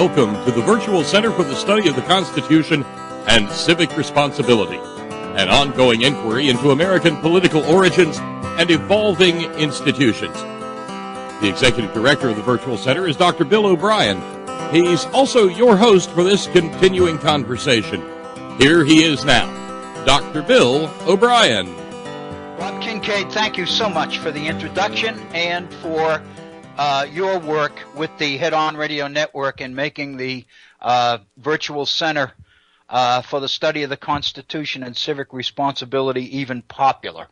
welcome to the Virtual Center for the Study of the Constitution and Civic Responsibility, an ongoing inquiry into American political origins and evolving institutions. The Executive Director of the Virtual Center is Dr. Bill O'Brien. He's also your host for this continuing conversation. Here he is now, Dr. Bill O'Brien. Bob Kincaid, thank you so much for the introduction and for your work with the Head On Radio Network in making the Virtual Center for the Study of the Constitution and Civic Responsibility even possible.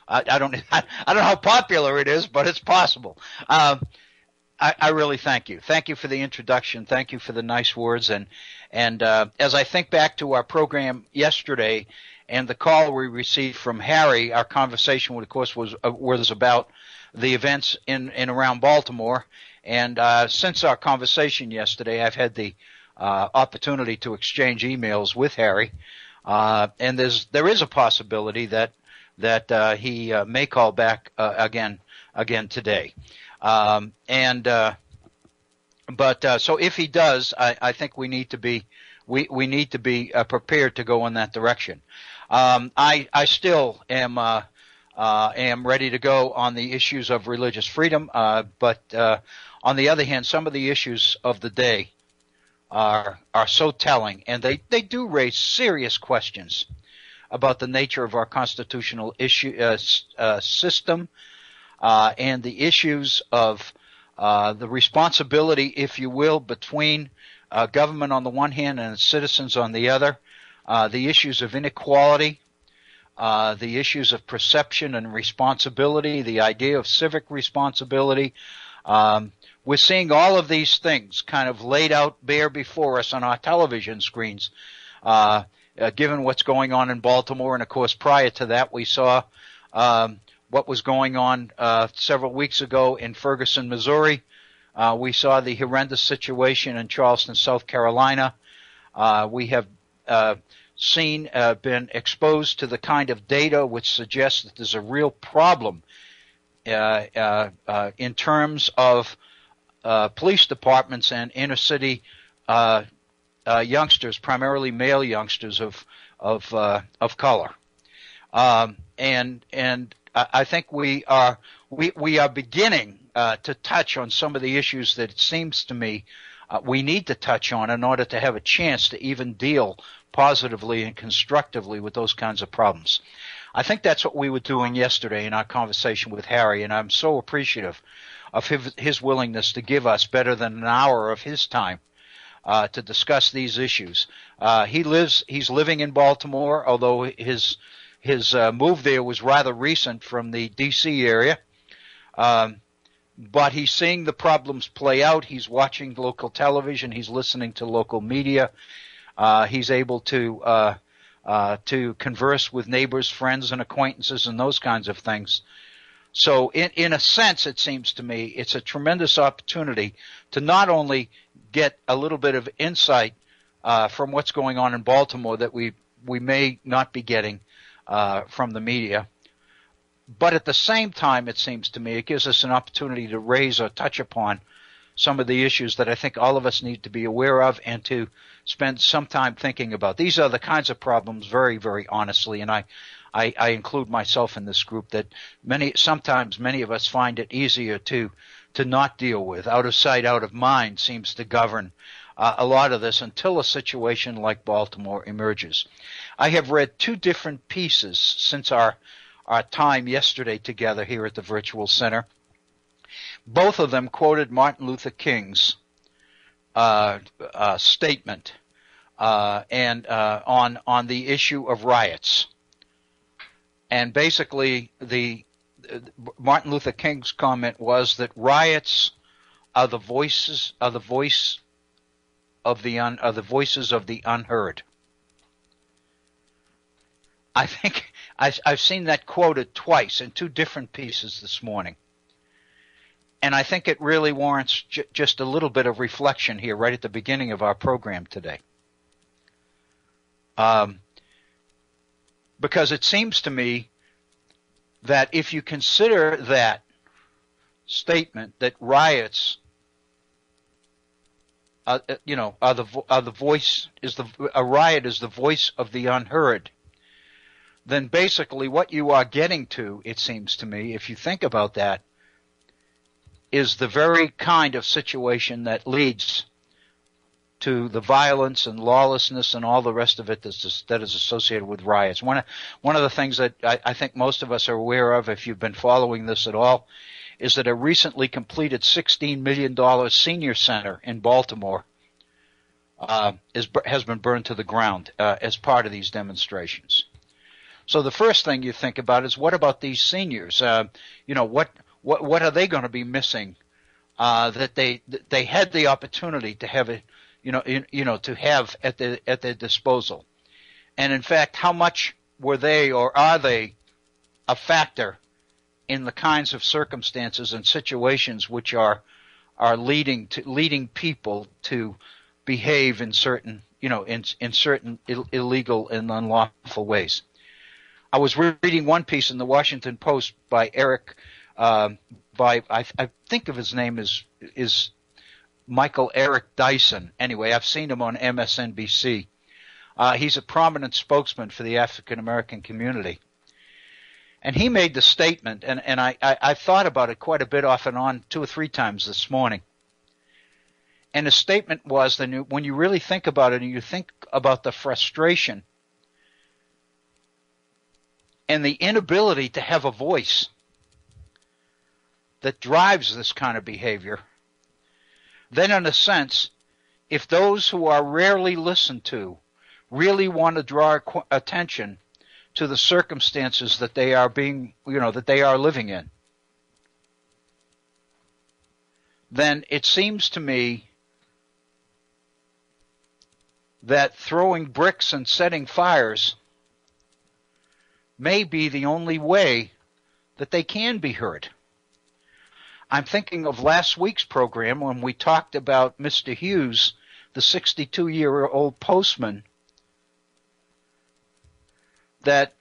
I don't know how popular it is, but it's possible. I really thank you. Thank you for the introduction. Thank you for the nice words. And as I think back to our program yesterday and the call we received from Harry, our conversation, of course, was about the events in and around Baltimore. And since our conversation yesterday, I've had the opportunity to exchange emails with Harry. And there is a possibility that he may call back again today. So if he does, I think we need to be prepared to go in that direction. I still am ready to go on the issues of religious freedom, but on the other hand, some of the issues of the day are so telling, and they do raise serious questions about the nature of our constitutional system, and the issues of the responsibility, if you will, between government on the one hand and citizens on the other, the issues of inequality, the issues of perception and responsibility, the idea of civic responsibility. We're seeing all of these things kind of laid out bare before us on our television screens, given what's going on in Baltimore. And, of course, prior to that, we saw what was going on several weeks ago in Ferguson, Missouri. We saw the horrendous situation in Charleston, South Carolina. We have been exposed to the kind of data which suggests that there's a real problem in terms of police departments and inner city youngsters, primarily male youngsters of color. And I think we are beginning to touch on some of the issues that it seems to me we need to touch on in order to have a chance to even deal positively and constructively with those kinds of problems. I think that's what we were doing yesterday in our conversation with Harry, and I'm so appreciative of his willingness to give us better than an hour of his time to discuss these issues. He's living in Baltimore, although his move there was rather recent from the D.C. area. But he's seeing the problems play out. He's watching local television. He's listening to local media. He's able to converse with neighbors, friends, and acquaintances and those kinds of things. So in a sense, it seems to me, it's a tremendous opportunity to not only get a little bit of insight from what's going on in Baltimore that we may not be getting from the media, but at the same time, it seems to me, it gives us an opportunity to raise or touch upon some of the issues that I think all of us need to be aware of and to spend some time thinking about. These are the kinds of problems, very, very honestly, and I include myself in this group, that sometimes many of us find it easier to not deal with. Out of sight, out of mind seems to govern a lot of this until a situation like Baltimore emerges. I have read two different pieces since our time yesterday together here at the Virtual Center. Both of them quoted Martin Luther King's statement and on the issue of riots. And basically, Martin Luther King's comment was that riots are the voices of the unheard. I think I've seen that quoted twice in two different pieces this morning. And I think it really warrants just a little bit of reflection here right at the beginning of our program today. Because it seems to me that if you consider that statement, that riots a riot is the voice of the unheard, then basically what you are getting to, it seems to me, if you think about that, is the very kind of situation that leads to the violence and lawlessness and all the rest of it that is associated with riots. One of the things that I think most of us are aware of, if you've been following this at all, is that a recently completed $16 million senior center in Baltimore has been burned to the ground as part of these demonstrations. So the first thing you think about is, what about these seniors? What are they going to be missing that they had the opportunity to have it, to have at their disposal? And in fact, how much were they, or are they, a factor in the kinds of circumstances and situations which are leading people to behave in certain illegal and unlawful ways? I was reading one piece in the Washington Post by Eric, I think of his name is Michael Eric Dyson. Anyway, I've seen him on MSNBC. He's a prominent spokesman for the African American community. And he made the statement, and I thought about it quite a bit off and on 2 or 3 times this morning. And the statement was that when you really think about it and you think about the frustration and the inability to have a voice that drives this kind of behavior, then in a sense, if those who are rarely listened to really want to draw attention to the circumstances that they are that they are living in, then it seems to me that throwing bricks and setting fires may be the only way that they can be heard. I'm thinking of last week's program when we talked about Mr. Hughes, the 62-year-old postman that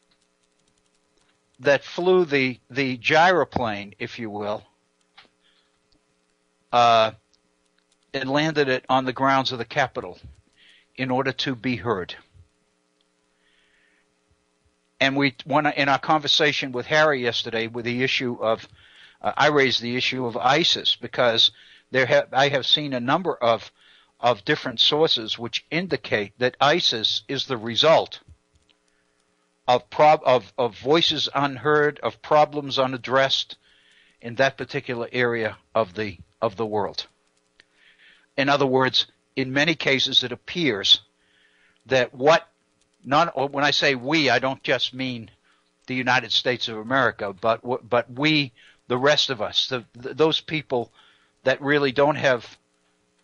flew the gyroplane, if you will, and landed it on the grounds of the Capitol in order to be heard. And in our conversation with Harry yesterday, with the issue of, I raised the issue of ISIS, because I have seen a number of different sources which indicate that ISIS is the result of voices unheard, of problems unaddressed in that particular area of the world. In other words, in many cases, it appears that when I say we, I don't just mean the United States of America, but we, the rest of us, those people that really don't have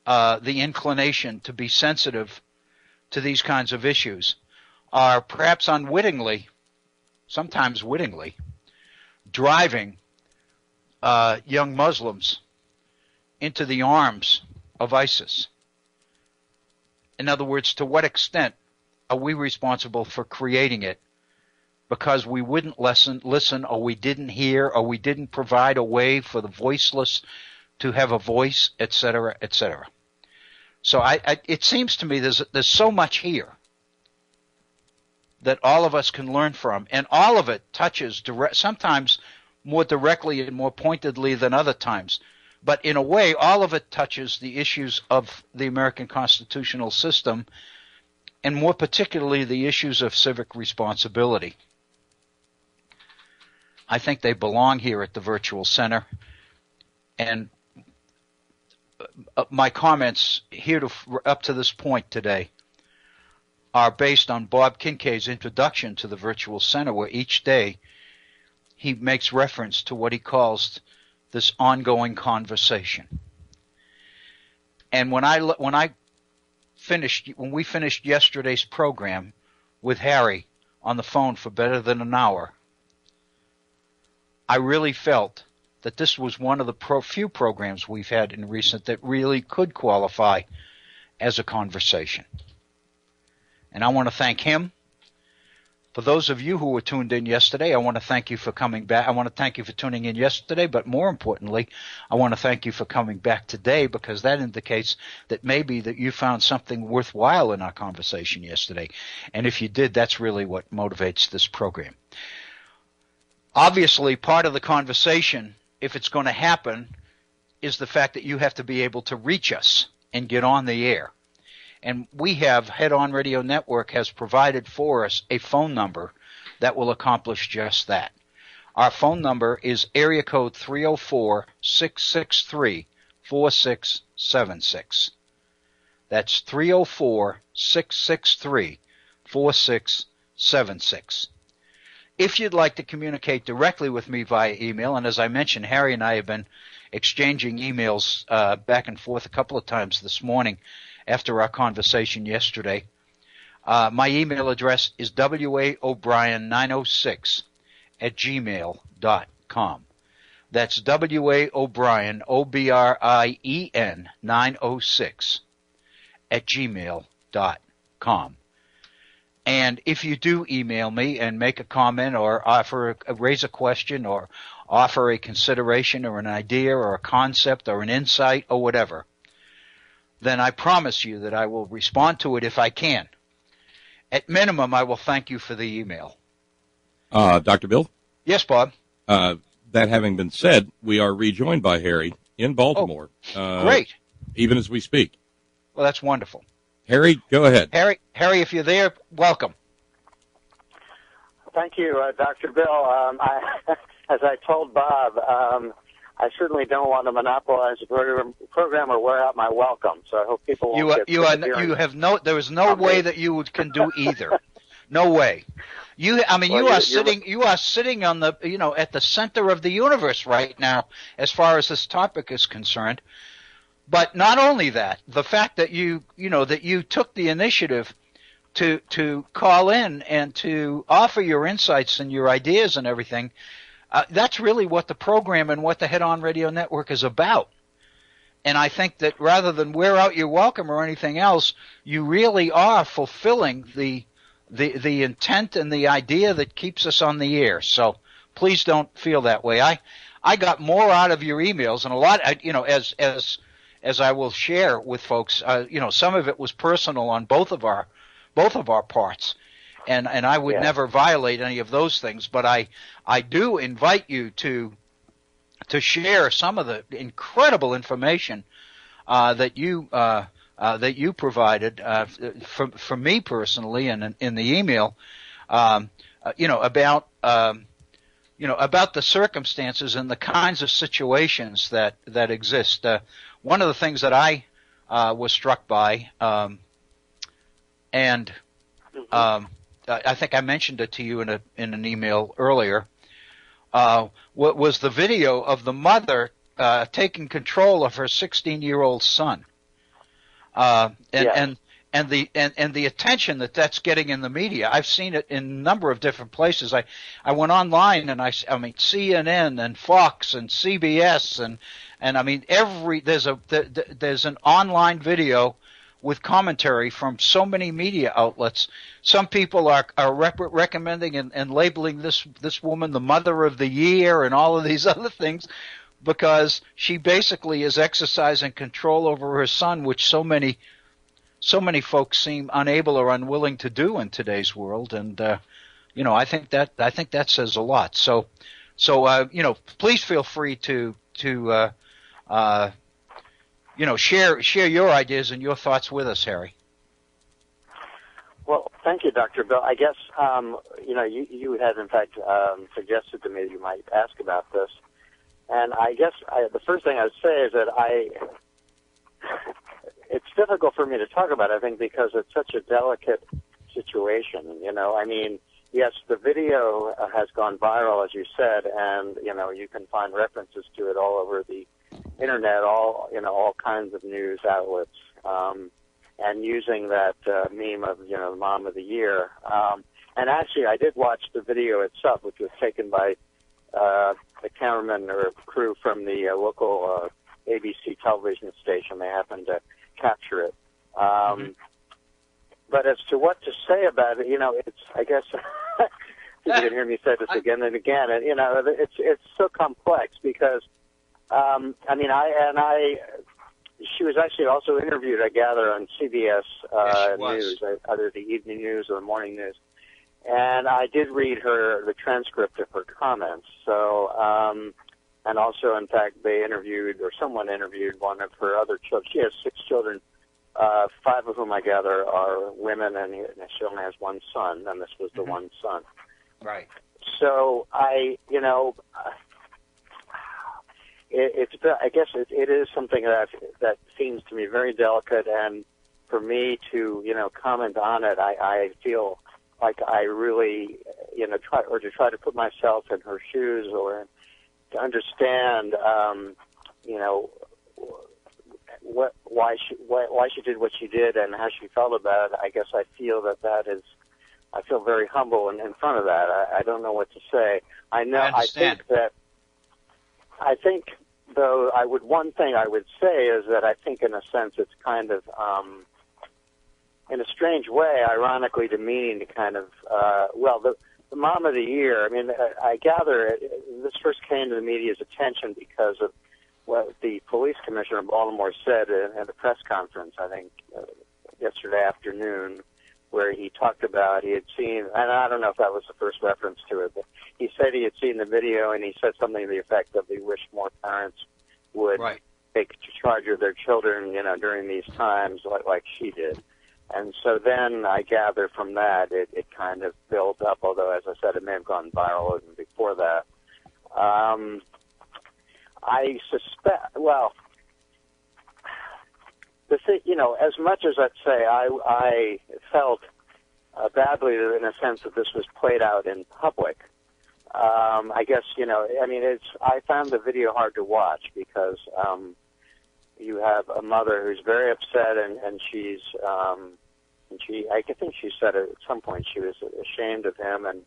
the inclination to be sensitive to these kinds of issues, are perhaps unwittingly, sometimes wittingly, driving young Muslims into the arms of ISIS. In other words, to what extent are we responsible for creating it because we wouldn't listen, or we didn't hear, or we didn't provide a way for the voiceless to have a voice, etc., etc.? So it seems to me there's so much here that all of us can learn from, and all of it touches sometimes more directly and more pointedly than other times. But in a way, all of it touches the issues of the American constitutional system, and more particularly the issues of civic responsibility. I think they belong here at the Virtual Center, and my comments here up to this point today are based on Bob Kincaid's introduction to the Virtual Center, where each day he makes reference to what he calls this ongoing conversation. And when we finished yesterday's program with Harry on the phone for better than an hour, I really felt that this was one of the few programs we've had in recent that really could qualify as a conversation. And I want to thank him For those of you who were tuned in yesterday, I want to thank you for coming back. I want to thank you for tuning in yesterday, but more importantly, I want to thank you for coming back today, because that indicates that maybe that you found something worthwhile in our conversation yesterday. And if you did, that's really what motivates this program. Obviously, part of the conversation, if it's going to happen, is the fact that you have to be able to reach us and get on the air. And we have, Head On Radio Network has provided for us a phone number that will accomplish just that. Our phone number is area code 304-663-4676. That's 304-663-4676. If you'd like to communicate directly with me via email, and as I mentioned, Harry and I have been exchanging emails back and forth a couple of times this morning after our conversation yesterday. My email address is waobrien906@gmail.com. That's waobrien, O-B-R-I-E-N, 906@gmail.com. And if you do email me and make a comment or raise a question or offer a consideration or an idea or a concept or an insight or whatever, then I promise you that I will respond to it if I can. At minimum, I will thank you for the email. Dr. Bill? Yes, Bob. That having been said, we are rejoined by Harry in Baltimore. Great. Even as we speak. Well, that's wonderful. Harry, go ahead. Harry, if you're there, welcome. Thank you, Dr. Bill. As I told Bob, I certainly don't want to monopolize the program or wear out my welcome. So I hope people won't there is no way that you can do either. No way. You are sitting on the, at the center of the universe right now as far as this topic is concerned. But not only that, the fact that you took the initiative to call in and to offer your insights and your ideas and everything, that's really what the program and what the Head On Radio Network is about. And I think that rather than wear out your welcome or anything else, you really are fulfilling the intent and the idea that keeps us on the air. So please don't feel that way. I got more out of your emails, and a lot, as I will share with folks, some of it was personal on both of our parts. And I would never violate any of those things, but I do invite you to share some of the incredible information that you provided for me personally and in the email, about the circumstances and the kinds of situations that exist. One of the things that I was struck by, I think I mentioned it to you in an email earlier, was the video of the mother taking control of her 16-year-old son, and the attention that's getting in the media. I've seen it in a number of different places. I went online and I mean CNN and Fox and CBS and I mean there's an online video with commentary from so many media outlets. Some people are recommending and labeling this woman the mother of the year and all of these other things, because she basically is exercising control over her son, which so many folks seem unable or unwilling to do in today's world. And I think that says a lot. So please feel free to share your ideas and your thoughts with us, Harry. Well, thank you, Dr. Bill. I guess, you had, in fact, suggested to me that you might ask about this. And I guess the first thing I would say is that it's difficult for me to talk about, I think, because it's such a delicate situation. I mean, yes, the video has gone viral, as you said, and, you can find references to it all over the Internet, all kinds of news outlets, and using that meme of, the mom of the year. And actually, I did watch the video itself, which was taken by the cameraman or crew from the local ABC television station. They happened to capture it. But as to what to say about it, it's, I guess, you can hear me say this again and again, and, it's so complex because, she was actually also interviewed, I gather, on CBS News, either the evening news or the morning news. And I did read the transcript of her comments. So, and also, in fact, someone interviewed one of her other children. She has 6 children, 5 of whom I gather are women, and she only has one son, and this was the one son. Right. So I guess it is something that seems to me very delicate, and for me to comment on it, I feel like I really try to put myself in her shoes or to understand why she did what she did and how she felt about it. I guess I feel I feel very humble in front of that. I don't know what to say. I think though one thing I would say is that I think in a sense it's kind of in a strange way, ironically demeaning to kind of the Mom of the Year. I mean, I gather this first came to the media's attention because of what the police commissioner of Baltimore said at a press conference, I think, yesterday afternoon, where he talked about he had seen, and I don't know if that was the first reference to it, but he said he had seen the video, and he said something to the effect of he wished more parents would take charge of their children, during these times like she did. And so then I gather from that it kind of built up, although, as I said, it may have gone viral even before that. I suspect, the thing, as much as I'd say I felt badly in a sense that this was played out in public, I guess, I found the video hard to watch because you have a mother who's very upset and she's, I think she said at some point she was ashamed of him, and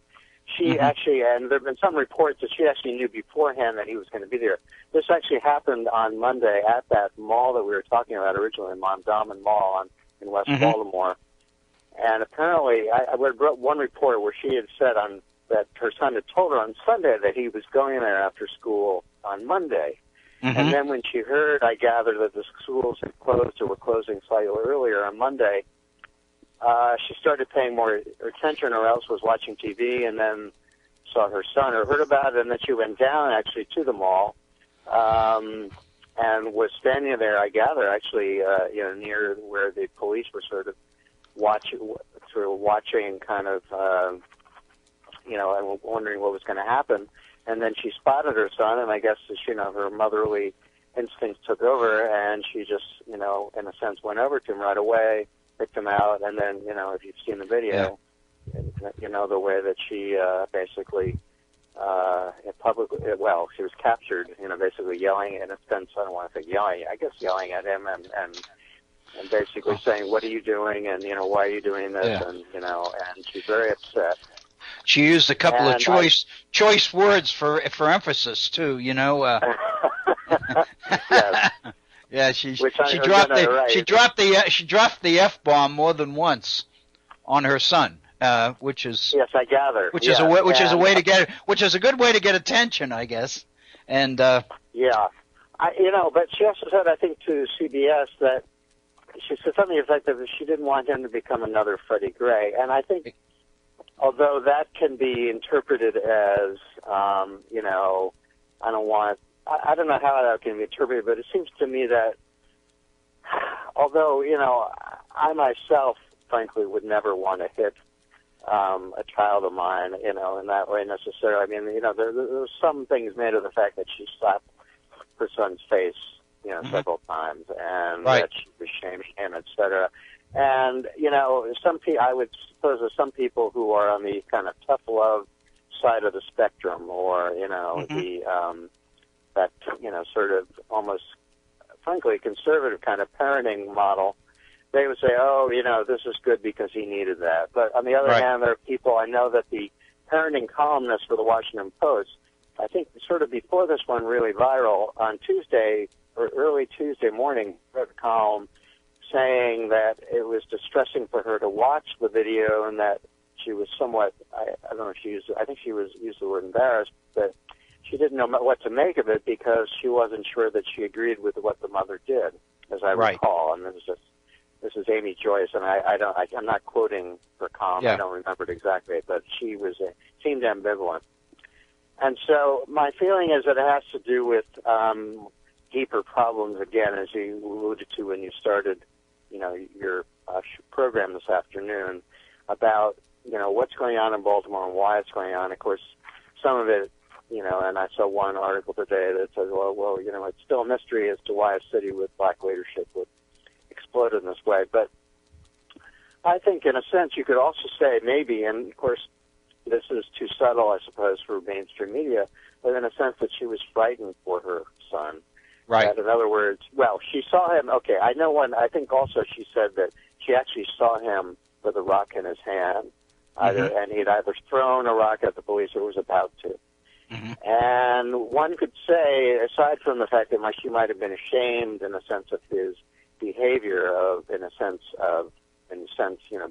she actually, and there have been some reports that she actually knew beforehand that he was going to be there. This actually happened on Monday at that mall that we were talking about originally, Mondawmin Mall in West Baltimore. And apparently, I read one report where she had said that her son had told her on Sunday that he was going there after school on Monday. And then when she heard, I gather, that the schools had closed or were closing slightly earlier on Monday, she started paying more attention or else was watching TV and then saw her son or heard about it, and then she went down actually to the mall and was standing there, I gather, actually, near where the police were sort of watching kind of, and wondering what was going to happen. And then she spotted her son, and I guess, her motherly instincts took over, and she just, in a sense, went over to him right away, picked him out, and then, if you've seen the video, the way that she basically, she was captured, basically yelling, in a sense, I don't want to say yelling, I guess yelling at him and basically saying, what are you doing, and, why are you doing this, and, and she's very upset. She used a couple of choice words for emphasis too. Yes. Yeah, she dropped the F-bomb more than once on her son, which is I gather which is a good way to get attention, I guess. And but she also said, I think, to CBS that she said something effective that she didn't want him to become another Freddie Gray, and I think. Although that can be interpreted as, I don't know how that can be interpreted, but it seems to me that, although, I myself, frankly, would never want to hit a child of mine, in that way necessarily. I mean, there's some things made of the fact that she slapped her son's face, several times, and that she was shaming him, etc. And, I would suppose there's some people who are on the kind of tough love side of the spectrum or, that, sort of almost, frankly, conservative kind of parenting model. They would say, this is good because he needed that. But on the other hand, there are people, I know that the parenting columnist for the Washington Post, I think sort of before this one really viral, on Tuesday or early Tuesday morning, wrote a column saying that it was distressing for her to watch the video and that she was somewhat, I don't know if she used, I think she used the word embarrassed, but she didn't know what to make of it because she wasn't sure that she agreed with what the mother did, as I recall. And this is Amy Joyce, and I'm not quoting her column. Yeah. I don't remember it exactly, but she seemed ambivalent. And so my feeling is that it has to do with deeper problems, again, as you alluded to when you started, your program this afternoon, about, what's going on in Baltimore and why it's going on. Of course, some of it, and I saw one article today that says, well, it's still a mystery as to why a city with black leadership would explode in this way. But I think, in a sense, you could also say maybe, and of course, this is too subtle, I suppose, for mainstream media, but in a sense that she was frightened for her son. Right. That, in other words, well, she saw him, okay, I know one, I think also she said that she actually saw him with a rock in his hand, and he'd either thrown a rock at the police or was about to. Mm-hmm. And one could say, aside from the fact that she might have been ashamed in a sense of his behavior in a sense,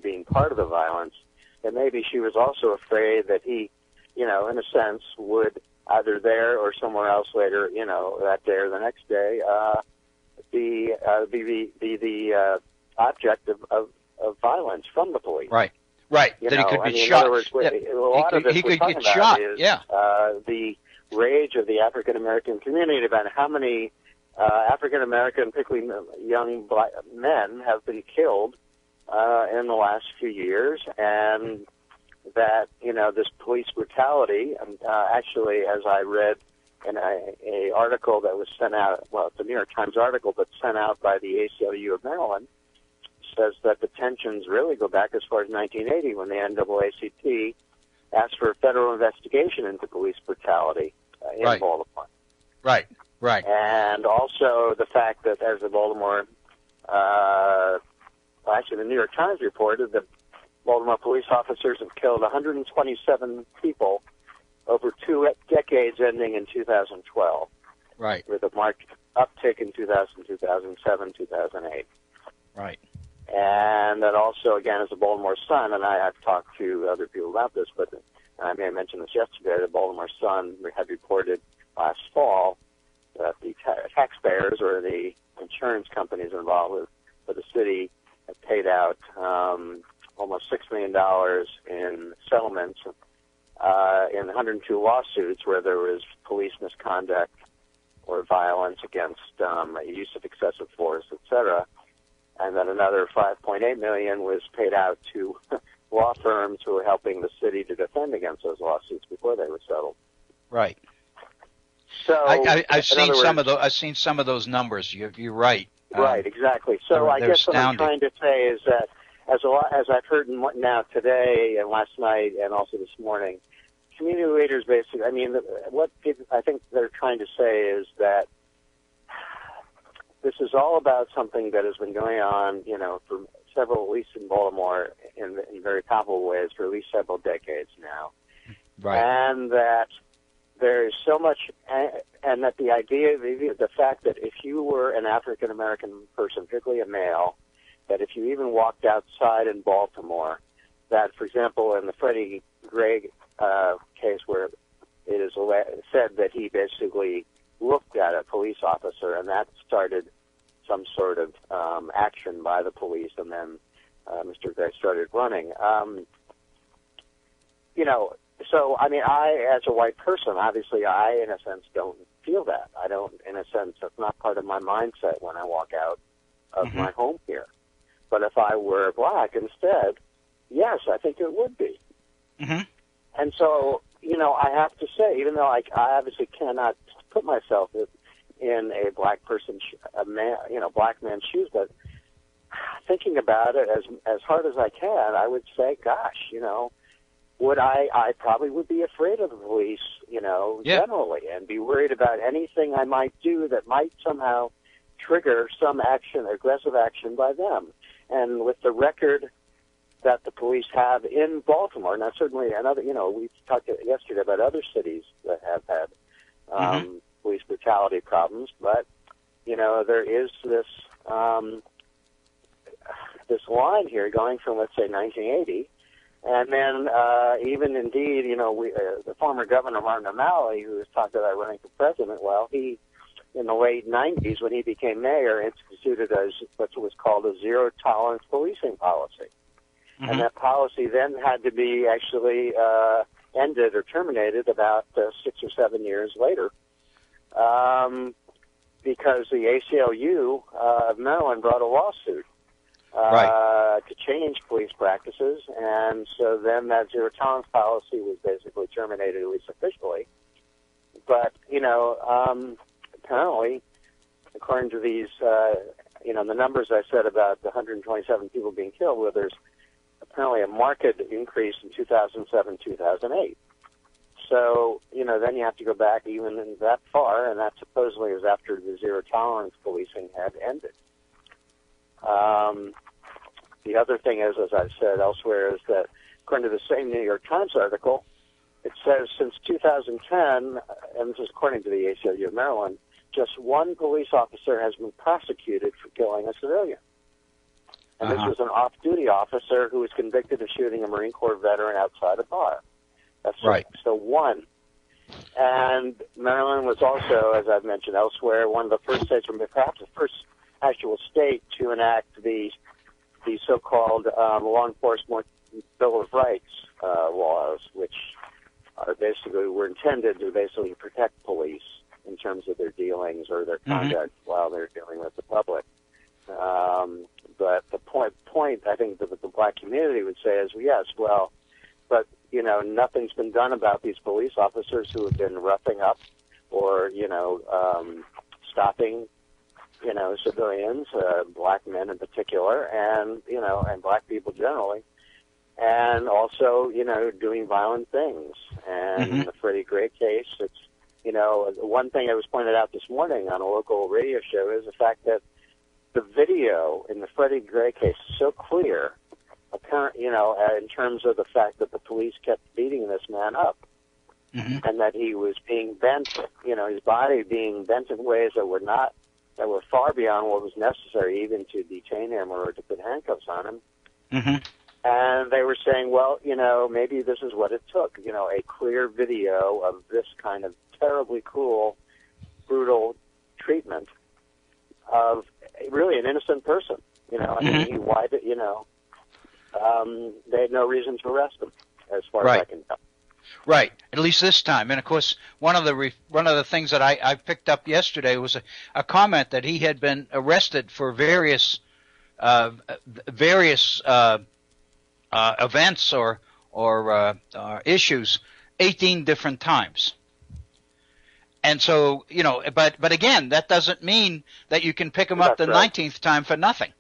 being part of the violence, that maybe she was also afraid that he, in a sense, would either there or somewhere else later, that day or the next day, be the object of violence from the police. Right. Right. That he could be shot. In other words, a lot of this he we're could get talking shot. about is Yeah. The rage of the African American community about how many African American, particularly young black men, have been killed in the last few years, and that this police brutality. Actually, as I read in a article that was sent out, well, it's a New York Times article, but sent out by the ACLU of Maryland, says that the tensions really go back as far as 1980 when the NAACP asked for a federal investigation into police brutality in Baltimore. Right, right. And also the fact that, as the Baltimore, actually the New York Times reported that Baltimore police officers have killed 127 people over 2 decades ending in 2012. Right. With a marked uptick in 2000, 2007, 2008. Right. And that also, again, as a Baltimore Sun, and I've talked to other people about this, but I may have mentioned this yesterday, the Baltimore Sun had reported last fall that the taxpayers or the insurance companies involved with the city had paid out almost $6 million in settlements in 102 lawsuits where there was police misconduct or violence against use of excessive force, etc. And then another $5.8 million was paid out to law firms who were helping the city to defend against those lawsuits before they were settled. Right. So I've seen some of those numbers. You're right. Right, exactly. So I guess what I'm trying to say is that as I've heard now today and last night and also this morning, community leaders basically, what I think they're trying to say is that this is all about something that has been going on, for several, at least in Baltimore, in very palpable ways for at least several decades now. Right. And that there is so much, and that the idea, the fact that if you were an African American person, particularly a male, that if you even walked outside in Baltimore, that, for example, in the Freddie Gray case where it is said that he basically looked at a police officer and that started some sort of action by the police, and then Mr. Gray started running. So, I, as a white person, obviously I, in a sense, don't feel that. I don't, in a sense, that's not part of my mindset when I walk out of my home here. But if I were black instead, yes, I think it would be. Mm-hmm. And so, I have to say, even though I obviously cannot put myself in a black person's, black man's shoes, but thinking about it as hard as I can, I would say, gosh, would I probably would be afraid of the police, generally, and be worried about anything I might do that might somehow trigger some action, aggressive action by them. And with the record that the police have in Baltimore, now certainly another, we talked yesterday about other cities that have had police brutality problems, but, there is this this line here going from, let's say, 1980. And then even indeed, the former governor, Martin O'Malley, who was talked about running for president, well, he, in the late 90s, when he became mayor, instituted what was called a zero-tolerance policing policy. Mm-hmm. And that policy then had to be actually ended or terminated about 6 or 7 years later because the ACLU of Maryland brought a lawsuit to change police practices, and so then that zero-tolerance policy was basically terminated, at least officially. But, apparently, according to these, the numbers I said about the 127 people being killed, well, there's apparently a marked increase in 2007, 2008. So, then you have to go back even that far, and that supposedly was after the zero-tolerance policing had ended. The other thing is, as I've said elsewhere, is that according to the same New York Times article, it says since 2010, and this is according to the ACLU of Maryland, just one police officer has been prosecuted for killing a civilian. And this was an off-duty officer who was convicted of shooting a Marine Corps veteran outside a bar. That's right. So one. And Maryland was also, as I've mentioned elsewhere, one of the first states, or perhaps the first actual state to enact the so-called law enforcement Bill of Rights laws, which are were intended to basically protect police in terms of their dealings or their conduct while they're dealing with the public. But the point I think that the black community would say is, yes, well, but nothing's been done about these police officers who have been roughing up or stopping civilians, black men in particular, and and black people generally, and also doing violent things. And in the Freddie Gray case, it's one thing that was pointed out this morning on a local radio show is the fact that the video in the Freddie Gray case is so clear, apparent, in terms of the fact that the police kept beating this man up, and that he was being bent, his body being bent in ways that were far beyond what was necessary even to detain him or to put handcuffs on him. And they were saying, well, maybe this is what it took, a clear video of this kind of terribly cruel, brutal treatment of really an innocent person. I mean, they had no reason to arrest him, as far as I can tell. Right, at least this time. And of course, one of the things that I picked up yesterday was a comment that he had been arrested for various events or issues 18 different times. And so, but again, that doesn't mean that you can pick him up the 19th time for nothing.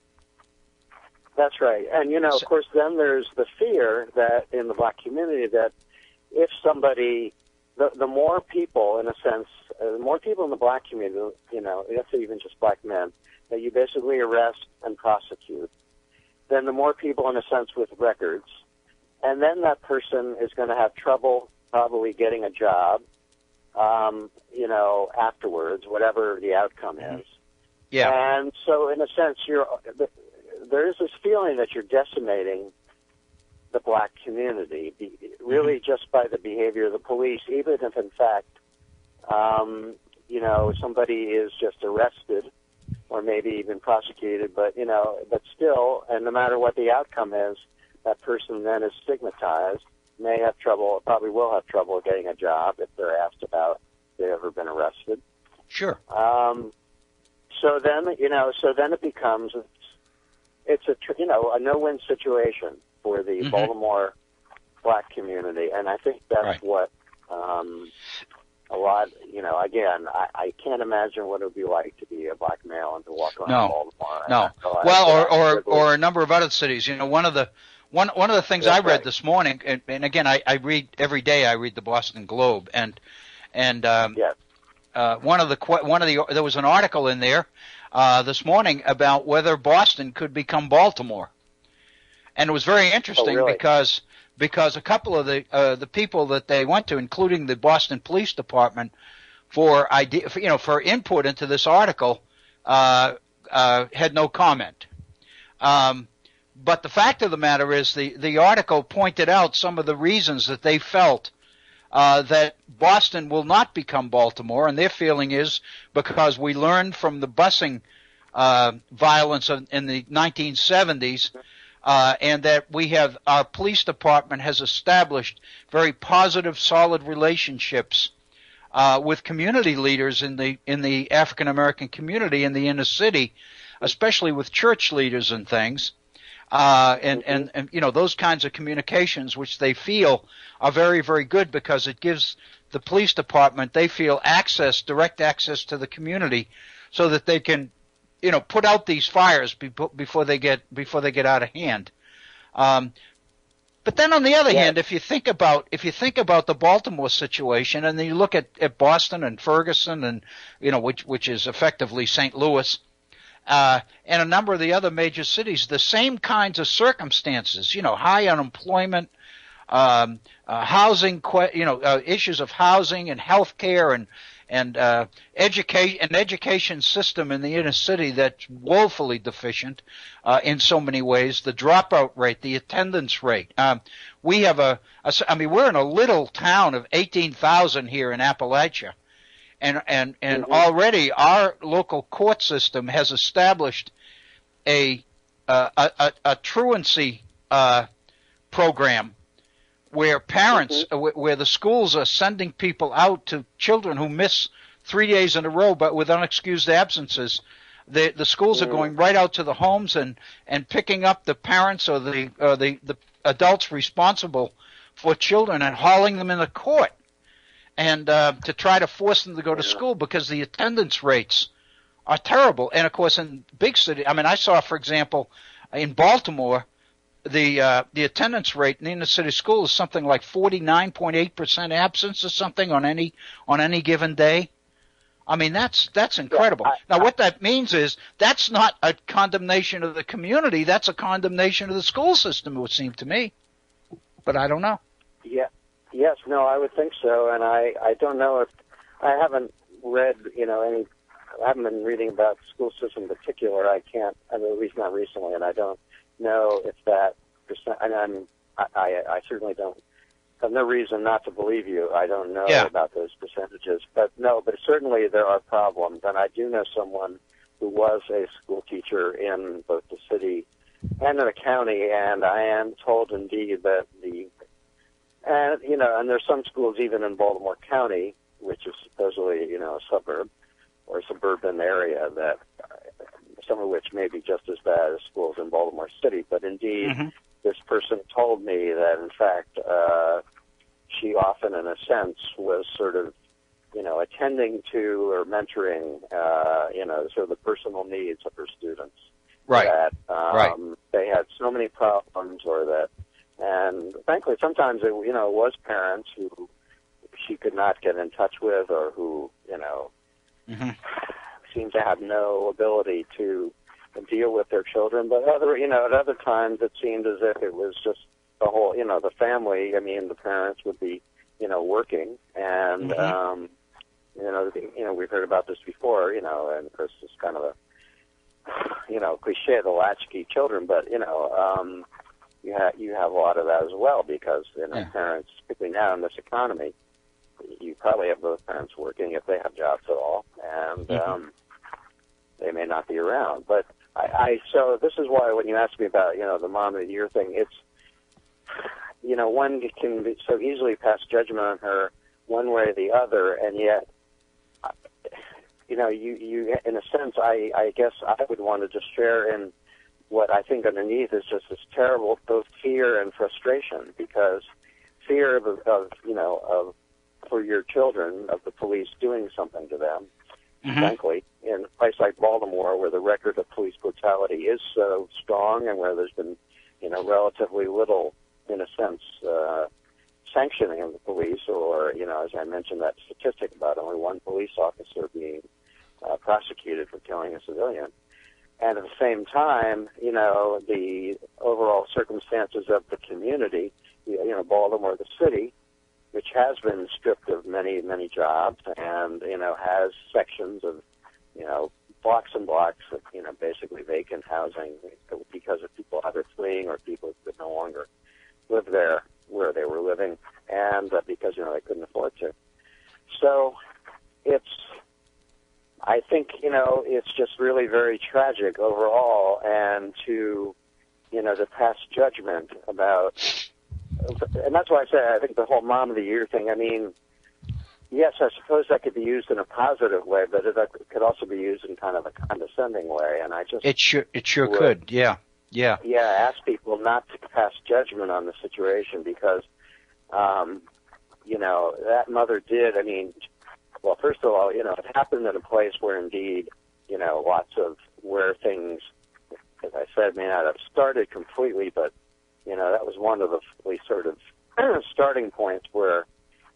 That's right. And, of course, then there's the fear that in the black community that if somebody, the more people, in a sense, the more people in the black community, let's say even just black men, that you basically arrest and prosecute, then the more people, in a sense, with records, and then that person is going to have trouble probably getting a job, afterwards, whatever the outcome is. Yeah. And so, in a sense, there is this feeling that you're decimating the black community, really just by the behavior of the police, even if, in fact, somebody is just arrested or maybe even prosecuted, but still, and no matter what the outcome is, that person then is stigmatized, may have trouble, probably will have trouble getting a job if they're asked about if they've ever been arrested. Sure. So then it becomes, it's a no-win situation for the Baltimore black community, and I think that's what a lot, again, I can't imagine what it would be like to be a black male and to walk around Baltimore. No. Well, or a number of other cities. One of the things I read this morning, and again, I read every day. I read the Boston Globe, and there was an article in there this morning about whether Boston could become Baltimore, and it was very interesting because a couple of the people that they went to, including the Boston Police Department, for input into this article, had no comment. But the fact of the matter is the article pointed out some of the reasons that they felt that Boston will not become Baltimore, and their feeling is because we learned from the busing violence in the 1970s, and that our police department has established very positive, solid relationships with community leaders in the African American community in the inner city, especially with church leaders and things. And you know, those kinds of communications, which they feel are very, very good because it gives the police department, they feel, direct access to the community, so that they can, you know, put out these fires before they get out of hand. But then on the other hand, if you think about the Baltimore situation, and then you look at Boston and Ferguson, and you know, which is effectively St. Louis, and a number of the other major cities, the same kinds of circumstances, you know, high unemployment, housing, issues of housing and health care and education system in the inner city that's woefully deficient in so many ways. The dropout rate, the attendance rate. We have we're in a little town of 18,000 here in Appalachia. And already our local court system has established a truancy program where parents, where the schools are sending people out to children who miss 3 days in a row, but with unexcused absences. The schools are going right out to the homes and picking up the parents or the adults responsible for children and hauling them into court, and to try to force them to go to school because the attendance rates are terrible. And of course, in big city, I saw, for example, in Baltimore, the attendance rate in the inner city school is something like 49.8% absence or something on any given day. I mean, that's incredible. Now, what that means is that's not a condemnation of the community. That's a condemnation of the school system, it would seem to me. But I don't know. Yeah. Yes. No, I would think so. And I don't know if I haven't read, I haven't been reading about the school system in particular. I can't, at least not recently, and I don't know if that percent, and I certainly don't have no reason not to believe you. I don't know about those percentages, but certainly there are problems, and I do know someone who was a school teacher in both the city and in the county, and I am told indeed that and there's some schools even in Baltimore County, which is supposedly, a suburb or suburban area, that some of which may be just as bad as schools in Baltimore City. But indeed, this person told me that, in fact, she often, in a sense, was sort of, attending to or mentoring, sort of the personal needs of her students. Right. That they had so many problems, or that, and frankly, sometimes it was parents who she could not get in touch with, or who, seemed to have no ability to deal with their children. But at other times it seemed as if it was just the whole, the family. The parents would be, working, and we've heard about this before, and of course it's kind of a, cliche, the latchkey children, but you have a lot of that as well, because parents, particularly now in this economy, you probably have both parents working if they have jobs at all, and they may not be around. But so this is why when you ask me about, the Mom of the Year thing, it's, one can so easily pass judgment on her one way or the other, and yet, you in a sense, I guess I would want to just share in what I think underneath is just this terrible both fear and frustration, because fear of for your children, of the police doing something to them. Frankly, in a place like Baltimore, where the record of police brutality is so strong, and where there's been, relatively little, in a sense, sanctioning of the police, or, as I mentioned, that statistic about only one police officer being prosecuted for killing a civilian. And at the same time, the overall circumstances of the community, Baltimore, the city, which has been stripped of many, many jobs, and, has sections of, blocks and blocks of, basically vacant housing, because of people either fleeing or people who could no longer live there where they were living, and because, they couldn't afford to. So I think, it's just really very tragic overall, and to pass judgment about, and that's why I say I think the whole Mom of the Year thing, I mean, yes, I suppose that could be used in a positive way, but it could also be used in kind of a condescending way, and I just... It sure could, yeah. Yeah, ask people not to pass judgment on the situation because, that mother did, I mean, well, first of all, it happened in a place where indeed, lots of where things, as I said, may not have started completely, but, that was one of the sort of starting points where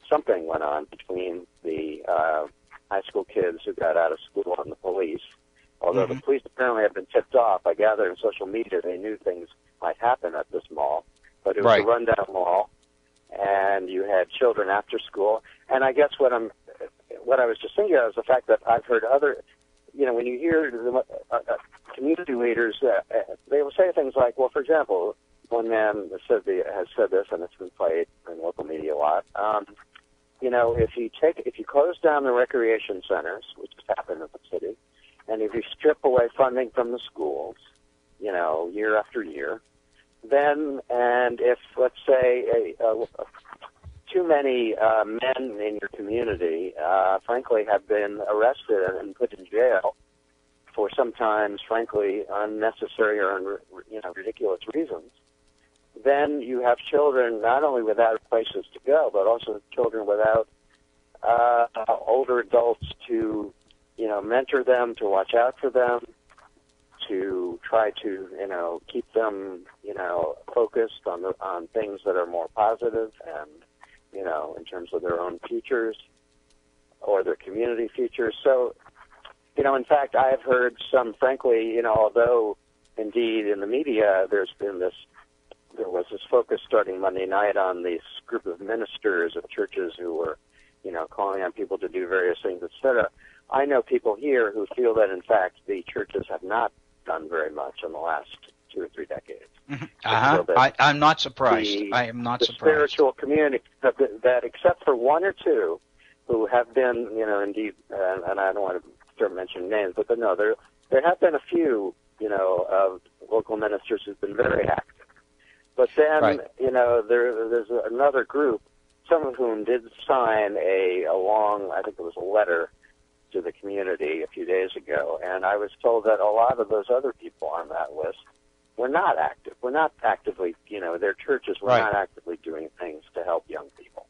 something went on between the high school kids who got out of school and the police. Although the police apparently have been tipped off, I gather in social media they knew things might happen at this mall. But it was a rundown mall, and you had children after school. And I guess what I was just thinking of is the fact that I've heard other, when you hear community leaders, they will say things like, well, for example, one man has said this, and it's been played in local media a lot. If you close down the recreation centers, which has happened in the city, and if you strip away funding from the schools, year after year, then, and if, let's say, too many men in your community, frankly, have been arrested and put in jail for sometimes, frankly, unnecessary or, ridiculous reasons, then you have children not only without places to go, but also children without older adults to mentor them, to watch out for them, to try to, keep them, focused on things that are more positive and, in terms of their own futures or their community futures. So, in fact, I have heard some, frankly, although indeed in the media there was this focus starting Monday night on this group of ministers of churches who were, calling on people to do various things, etc. I know people here who feel that, in fact, the churches have not done very much in the last 2 or 3 decades. I'm not surprised. I am not surprised. The spiritual community, that except for one or two who have been, indeed, and I don't want to start mentioning names, but no, there have been a few, of local ministers who've been very active. But then, there's another group, some of whom did sign a long, I think it was a letter to the community a few days ago, and I was told that a lot of those other people on that list were not active. Were not actively, their churches were not actively doing things to help young people.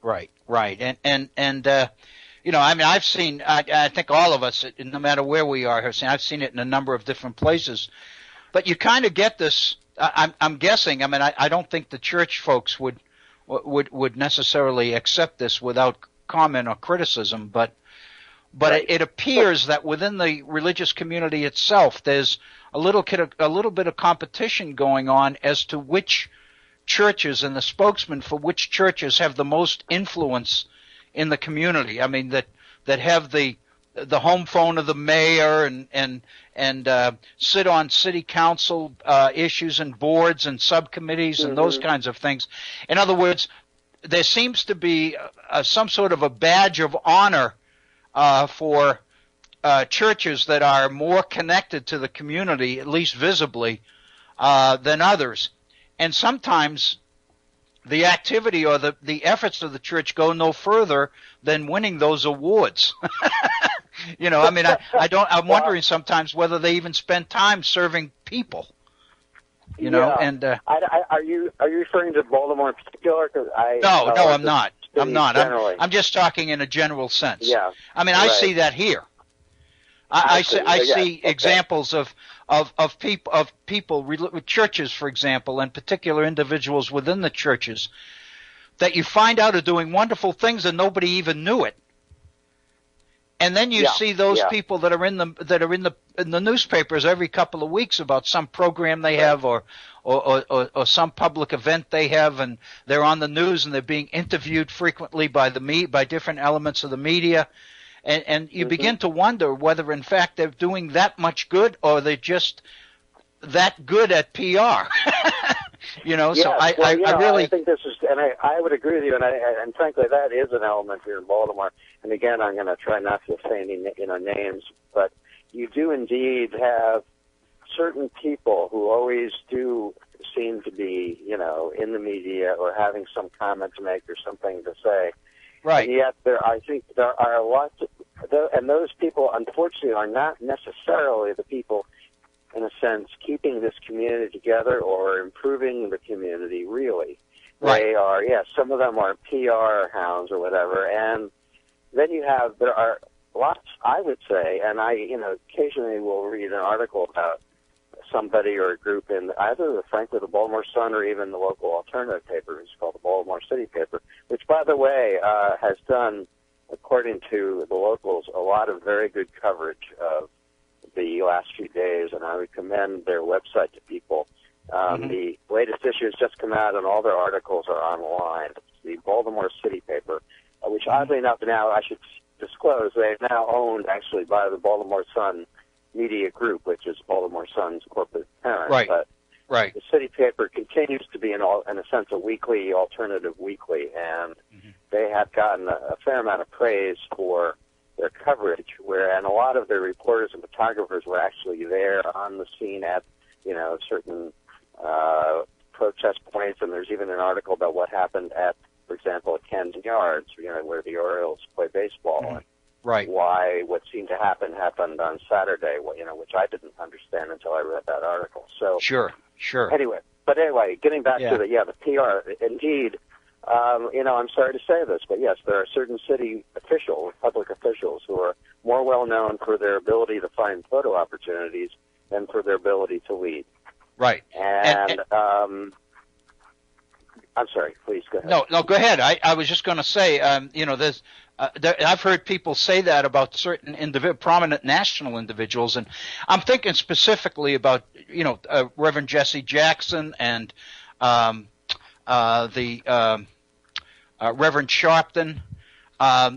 Right. And I've seen, I think all of us, no matter where we are, I've seen it in a number of different places. But you kind of get this, I'm guessing, I don't think the church folks would necessarily accept this without comment or criticism, but it appears that within the religious community itself, there's a little bit of competition going on as to which churches and the spokesmen for which churches have the most influence in the community. That have the home phone of the mayor and sit on city council issues and boards and subcommittees and those kinds of things. In other words, there seems to be some sort of a badge of honor for churches that are more connected to the community, at least visibly, than others. And sometimes the activity or the efforts of the church go no further than winning those awards. I'm wondering sometimes whether they even spend time serving people. Are you referring to Baltimore in particular? No, I'm not. I'm just talking in a general sense. Yeah. I see that here. I see examples of people, churches, for example, and particular individuals within the churches that you find out are doing wonderful things and nobody even knew it. And then you see those people that are in the newspapers every couple of weeks about some program they have or some public event they have, and they're on the news and they're being interviewed frequently by different elements of the media. And you begin to wonder whether, in fact, they're doing that much good or they're just that good at PR. Yes, so I really think this is, and I would agree with you, and frankly, that is an element here in Baltimore. And again, I'm going to try not to say any names, but you do indeed have certain people who always do seem to be, in the media or having some comment to make or something to say. Right. And yet, I think there are a lot, and those people, unfortunately, are not necessarily the people, in a sense, keeping this community together or improving the community, really. Right. They are, some of them are PR hounds or whatever, and then there are lots, I would say, and I, occasionally will read an article about somebody or a group in either, frankly, the Baltimore Sun or even the local alternative paper, it's called the Baltimore City paper, which, by the way, has done, according to the locals, a lot of very good coverage of the last few days, and I would commend their website to people. The latest issue has just come out, and all their articles are online. It's the Baltimore City paper, which, oddly enough, now I should disclose, they're now owned, actually, by the Baltimore Sun Media Group, which is Baltimore Sun's corporate parent. Right. But right. the City paper continues to be, in a sense, a weekly, alternative weekly, and they have gotten a fair amount of praise for their coverage, and a lot of their reporters and photographers were actually there on the scene at, certain protest points, and there's even an article about what happened at, for example, at Camden Yards, where the Orioles play baseball, and why what seemed to happen happened on Saturday, which I didn't understand until I read that article. So Sure. Anyway, getting back to the PR, indeed, I'm sorry to say this, but yes, there are certain city officials, public officials, who are more well known for their ability to find photo opportunities than for their ability to lead. Right. And I'm sorry, please go ahead. No, go ahead. I was just going to say, there's, I've heard people say that about certain prominent national individuals, and I'm thinking specifically about, Reverend Jesse Jackson and the Reverend Sharpton.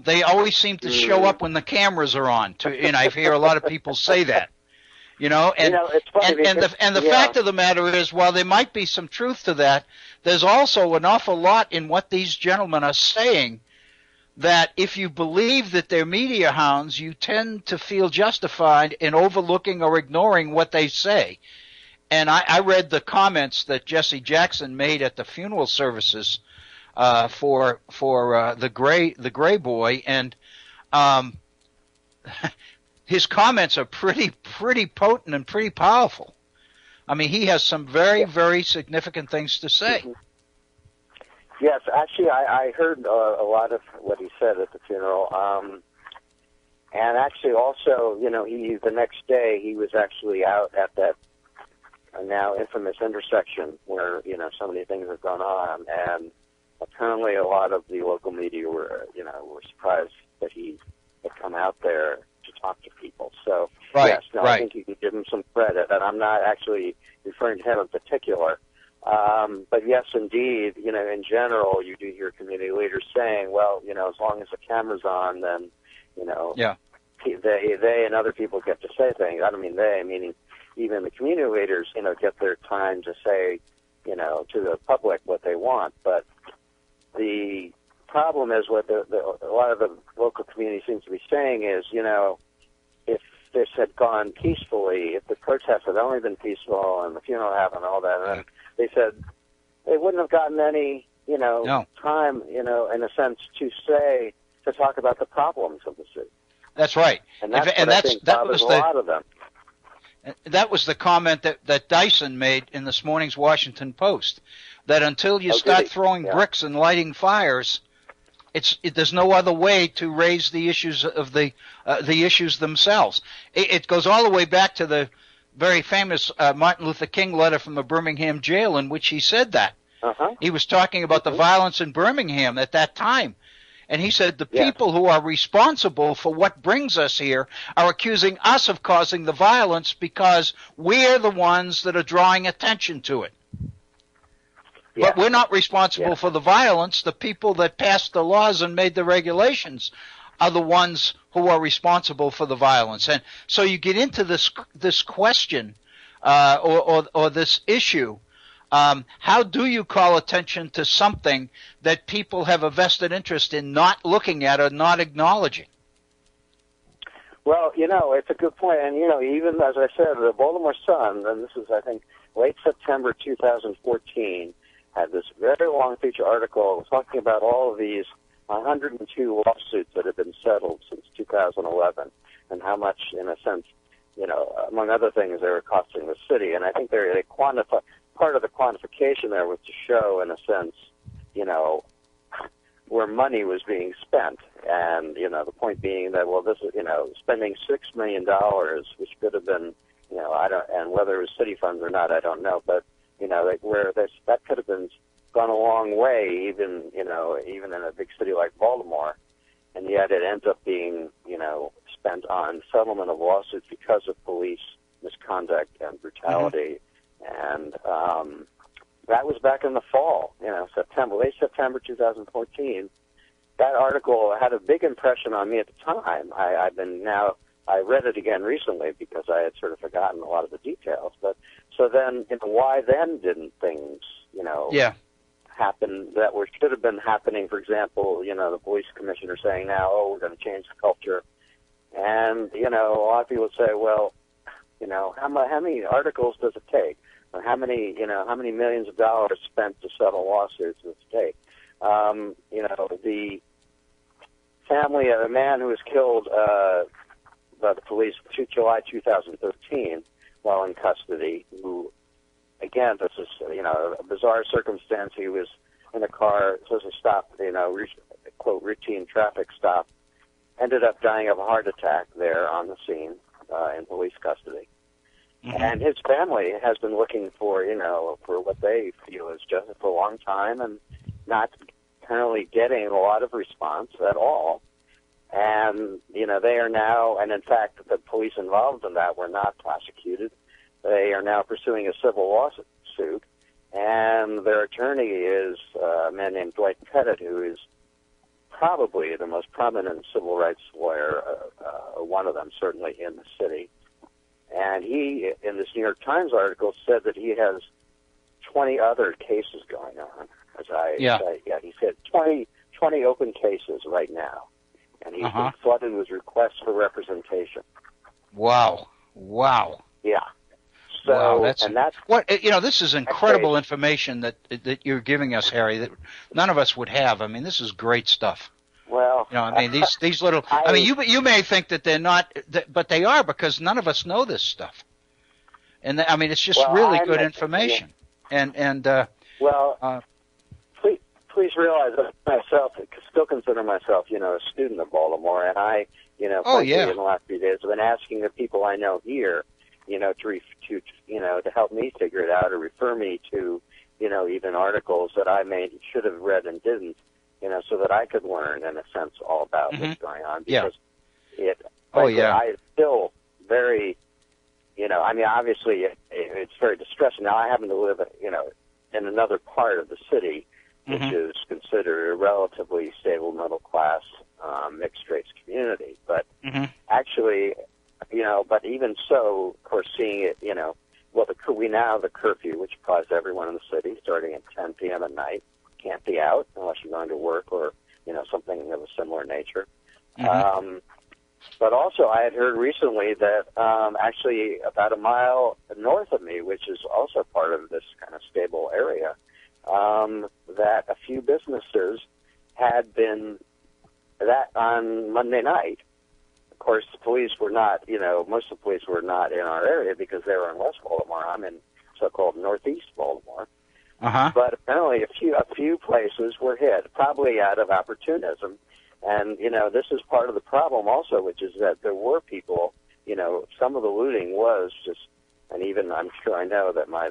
They always seem to show up when the cameras are on. And I hear a lot of people say that. It's funny and the fact of the matter is, while there might be some truth to that, there's also an awful lot in what these gentlemen are saying that if you believe that they're media hounds, you tend to feel justified in overlooking or ignoring what they say. And I read the comments that Jesse Jackson made at the funeral services for the Gray boy, and his comments are pretty potent and pretty powerful. I mean, he has some very, very significant things to say. Yes, actually, I heard a lot of what he said at the funeral. And actually, also, the next day he was actually out at that now infamous intersection where, so many things have gone on. And apparently a lot of the local media were surprised that he had come out there to talk to people. So, I think you can give him some credit. And I'm not actually referring to him in particular. But yes, indeed, in general, you do hear community leaders saying, well, as long as the camera's on, then, they and other people get to say things. I don't mean they, meaning even the community leaders, get their time to say, to the public what they want. But the problem is what a lot of the local community seems to be saying is, if this had gone peacefully, if the protests had only been peaceful and the funeral happened and all that, and they said they wouldn't have gotten any, time, in a sense, to talk about the problems of the city. That's right. And that was a lot of them. That was the comment that Dyson made in this morning's Washington Post, that until you start throwing bricks and lighting fires, there's no other way to raise the issues of the issues themselves. It goes all the way back to the very famous Martin Luther King letter from the Birmingham jail, in which he said that. He was talking about the violence in Birmingham at that time. And he said the people who are responsible for what brings us here are accusing us of causing the violence because we're the ones that are drawing attention to it. Yeah. But we're not responsible for the violence. The people that passed the laws and made the regulations are the ones who are responsible for the violence. And so you get into this question or this issue, how do you call attention to something that people have a vested interest in not looking at or not acknowledging? Well, it's a good point. And, even as I said, the Baltimore Sun, and this is, I think, late September 2014, had this very long feature article talking about all of these 102 lawsuits that have been settled since 2011 and how much, in a sense, among other things, they were costing the city. And I think they quantify, part of the quantification there was to show, in a sense, where money was being spent. And, the point being that, well, this is, spending $6 million, which could have been, and whether it was city funds or not, I don't know, but, that could have been gone a long way, even in a big city like Baltimore. And yet it ends up being, spent on settlement of lawsuits because of police misconduct and brutality. Mm-hmm. And that was back in the fall, late September 2014. That article had a big impression on me at the time. I read it again recently because I had sort of forgotten a lot of the details. But so then, why then didn't things, happen that should have been happening? For example, the police commissioner saying now, we're going to change the culture. And, a lot of people say, well, how many articles does it take? Or how many millions of dollars spent to settle lawsuits does it take? The family of a man who was killed by the police July 2013 while in custody, who, again, this is, a bizarre circumstance. He was in a car, supposed to stop, quote, routine traffic stop, ended up dying of a heart attack there on the scene in police custody. Mm-hmm. And his family has been looking for, for what they feel is justice for a long time and not apparently getting a lot of response at all. And, they are now, and in fact, the police involved in that were not prosecuted. They are now pursuing a civil lawsuit, and their attorney is a man named Dwight Pettit, who is probably the most prominent civil rights lawyer, one of them certainly in the city. And he, in this New York Times article, said that he has 20 other cases going on. He said 20 open cases right now. And he's been flooded with requests for representation. Wow. Yeah. So, wow, that's what this is incredible information that you're giving us, Harry, that none of us would have. I mean, this is great stuff. Well, these little. You may think that they're not, but they are, because none of us know this stuff. And it's just really good information. Yeah. Please realize that myself, still consider myself, a student of Baltimore, and I, in the last few days, have been asking the people I know here, to help me figure it out or refer me to, even articles that I should have read and didn't, so that I could learn, in a sense, all about what's going on. Because I still very, obviously it's very distressing. Now I happen to live, in another part of the city, which is considered a relatively stable middle class, mixed race community. But actually, but even so, of course, seeing it, we now have the curfew, which applies to everyone in the city, starting at 10 p.m. at night. Can't be out unless you're going to work or, something of a similar nature. But also, I had heard recently that actually about a mile north of me, which is also part of this kind of stable area, that a few businesses had been that on Monday night. Of course, the police were not, most of the police were not in our area because they were in West Baltimore. I'm in so-called Northeast Baltimore. But apparently a few places were hit, probably out of opportunism. And, this is part of the problem also, which is that there were people, some of the looting was just, and even I'm sure I know that my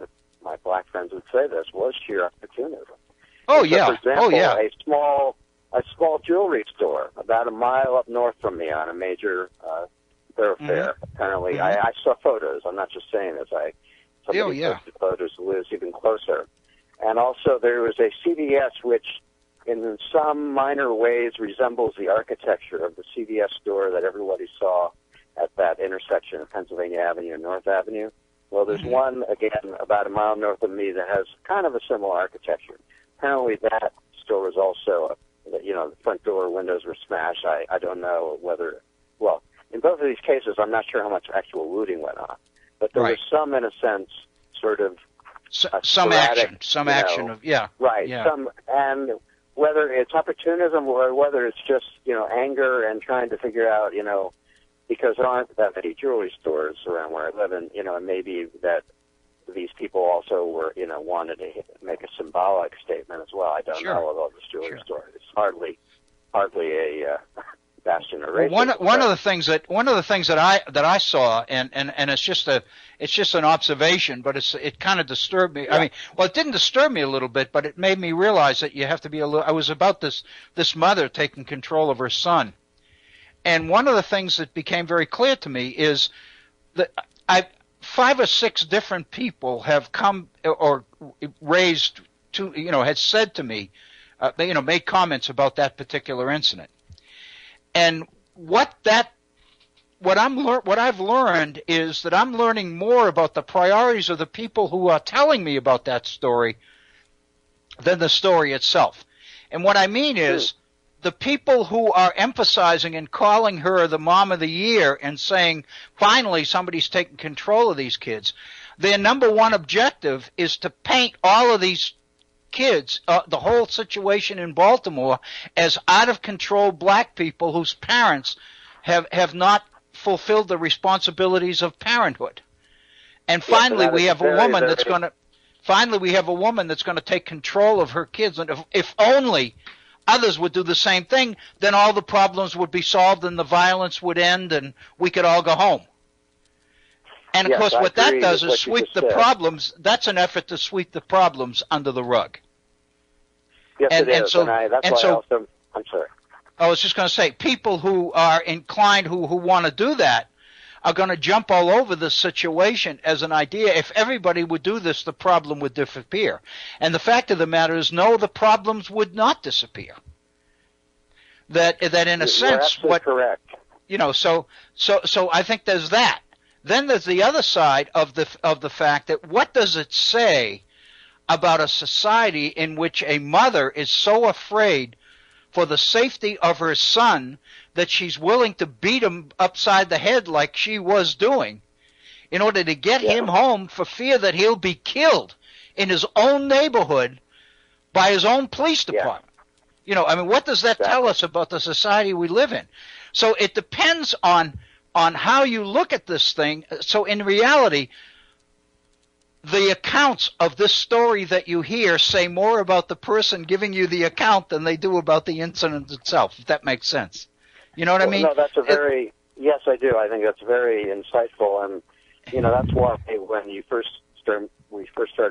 black friends would say this, was sheer opportunism. For example, a small jewelry store about a mile up north from me on a major thoroughfare. Apparently, I saw photos. I'm not just saying this. Somebody posted photos who lives even closer. And also there was a CVS which in some minor ways resembles the architecture of the CVS store that everybody saw at that intersection of Pennsylvania Avenue and North Avenue. Well, there's one, again, about a mile north of me that has kind of a similar architecture. Apparently that store was also, the front door windows were smashed. I don't know whether, well, in both of these cases, I'm not sure how much actual looting went on. But there was some, in a sense, sort of some action of, yeah. Right. Yeah. And whether it's opportunism or whether it's just, anger and trying to figure out, because there aren't that many jewelry stores around where I live, and maybe that these people also were, wanted to make a symbolic statement as well. I don't know about this jewelry store. It's hardly a bastion of racism. One of the things that I saw, and it's just an observation, but it kind of disturbed me. Yeah. I mean, well, it didn't disturb me a little bit, but it made me realize that you have to be a little. I was about this mother taking control of her son. And one of the things that became very clear to me is that 5 or 6 different people have come or raised to, had said to me, made comments about that particular incident. And what I've learned is that I'm learning more about the priorities of the people who are telling me about that story than the story itself. And what I mean is, the people who are emphasizing and calling her the mom of the year and saying, finally, somebody's taking control of these kids, their number one objective is to paint all of these kids, the whole situation in Baltimore, as out-of-control black people whose parents have not fulfilled the responsibilities of parenthood. And finally, we have a woman that's going to. Finally, we have a woman that's going to take control of her kids, and if only others would do the same thing, then all the problems would be solved and the violence would end and we could all go home. And, of course, what that does is sweep the problems. That's an effort to sweep the problems under the rug. Yes, it is. I'm sorry. I was just going to say, people who are inclined, who want to do that, are going to jump all over this situation as an idea. If everybody would do this, the problem would disappear. And the fact of the matter is, no, the problems would not disappear. That in a sense, correct. So I think there's that. Then there's the other side of the fact that what does it say about a society in which a mother is so afraid for the safety of her son that she's willing to beat him upside the head like she was doing in order to get him home for fear that he'll be killed in his own neighborhood by his own police department. What does that tell us about the society we live in? So it depends on how you look at this thing. So in reality, the accounts of this story that you hear say more about the person giving you the account than they do about the incident itself, if that makes sense. You know what I mean? No, that's yes, I do. I think that's very insightful, and that's why when we first started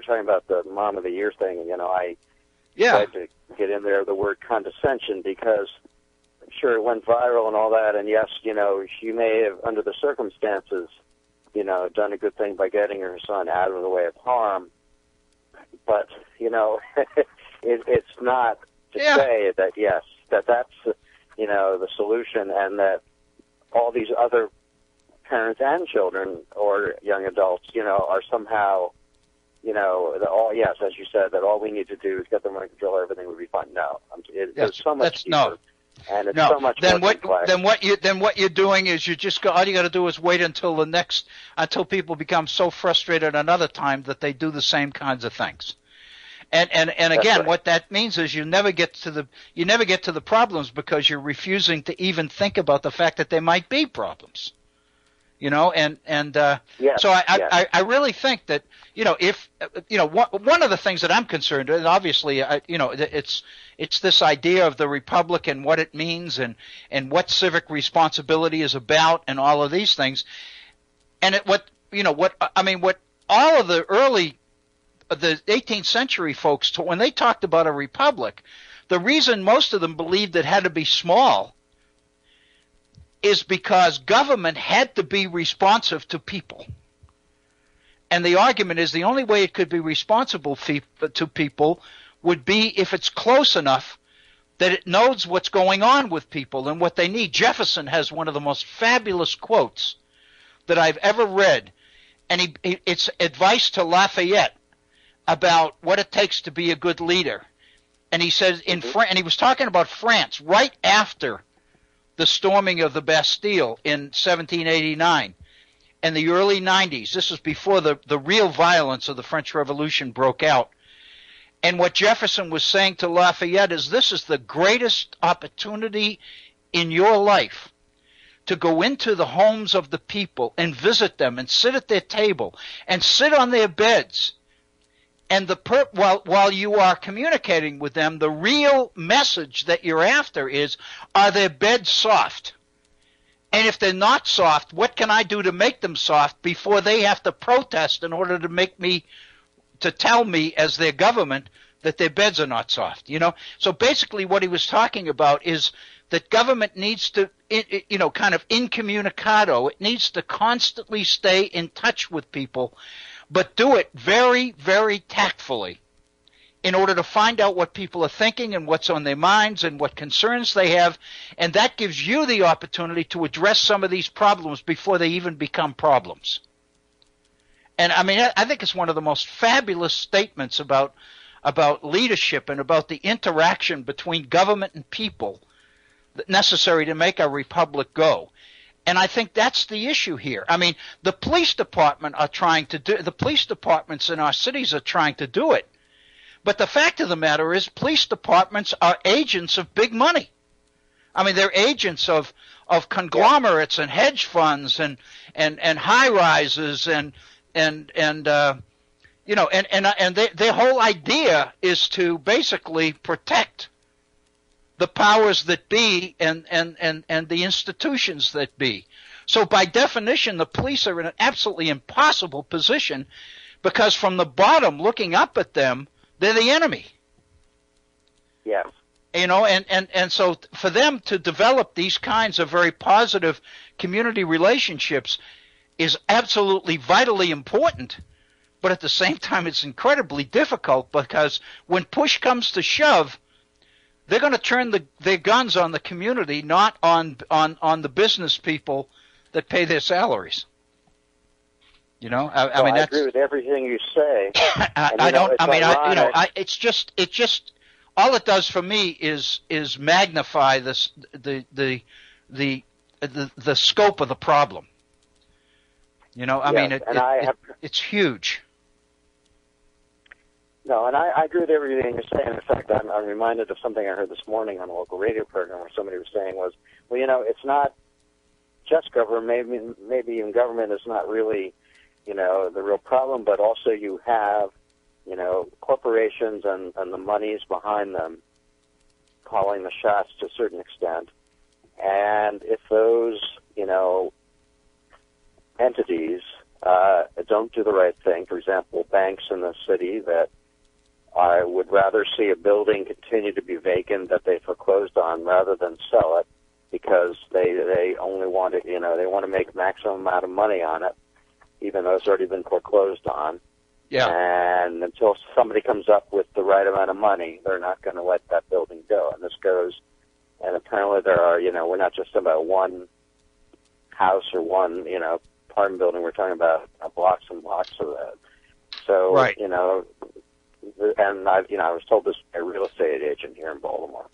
talking about the Mom of the Year thing, I tried to get in there the word condescension because sure it went viral and all that, and yes, she may have under the circumstances, done a good thing by getting her son out of the way of harm, but it's not to say that that's the solution, and that all these other parents and children or young adults, are somehow, as you said, that all we need to do is get them under control, everything would be fine. No, it's so much deeper. And it's so much more complex. Then what you're doing is all you got to do is wait until people become so frustrated another time that they do the same kinds of things. And again, right. What that means is you never get to the problems because you're refusing to even think about the fact that there might be problems. So I really think that if one of the things that I'm concerned with, and obviously it's this idea of the republic and what it means and what civic responsibility is about and all of these things, and what all of the 18th century folks, when they talked about a republic, the reason most of them believed it had to be small is because government had to be responsive to people. And the argument is the only way it could be responsible to people would be if it's close enough that it knows what's going on with people and what they need. Jefferson has one of the most fabulous quotes that I've ever read, and it's advice to Lafayette about what it takes to be a good leader. And he says and he was talking about France right after the storming of the Bastille in 1789 and the early 90s. This was before the real violence of the French Revolution broke out. And what Jefferson was saying to Lafayette is, this is the greatest opportunity in your life to go into the homes of the people and visit them and sit at their table and sit on their beds. And while you are communicating with them, the real message that you're after is, are their beds soft? And if they're not soft, what can I do to make them soft before they have to protest in order to tell me as their government that their beds are not soft? So basically what he was talking about is that government needs to, kind of incommunicado, it needs to constantly stay in touch with people, but do it very, very tactfully in order to find out what people are thinking and what's on their minds and what concerns they have. And that gives you the opportunity to address some of these problems before they even become problems. And I mean, I think it's one of the most fabulous statements about leadership and about the interaction between government and people necessary to make our republic go. And I think that's the issue here. I mean, the police departments in our cities are trying to do it. But the fact of the matter is, police departments are agents of big money. I mean, they're agents of conglomerates and hedge funds and high rises and their whole idea is to basically protect the powers that be and the institutions that be. So by definition, the police are in an absolutely impossible position, because from the bottom looking up at them, they're the enemy. Yes. And so for them to develop these kinds of very positive community relationships is absolutely vitally important. But at the same time, it's incredibly difficult, because when push comes to shove, they're going to turn their guns on the community, not on the business people that pay their salaries. I mean, I agree with everything you say. It's just all it does for me is magnify the scope of the problem. It's huge. No, and I agree with everything you're saying. In fact, I'm reminded of something I heard this morning on a local radio program where somebody was saying was, it's not just government. Maybe even government is not really, the real problem, but also you have, corporations and the monies behind them calling the shots to a certain extent. And if those, entities don't do the right thing, for example, banks in the city that I would rather see a building continue to be vacant that they foreclosed on rather than sell it, because they only want it, they want to make maximum amount of money on it, even though it's already been foreclosed on. Yeah. And until somebody comes up with the right amount of money, they're not going to let that building go. And this goes, and apparently there are, we're not just about one house or one, apartment building. We're talking about blocks and blocks of that. So, right. And I was told this by a real estate agent here in Baltimore.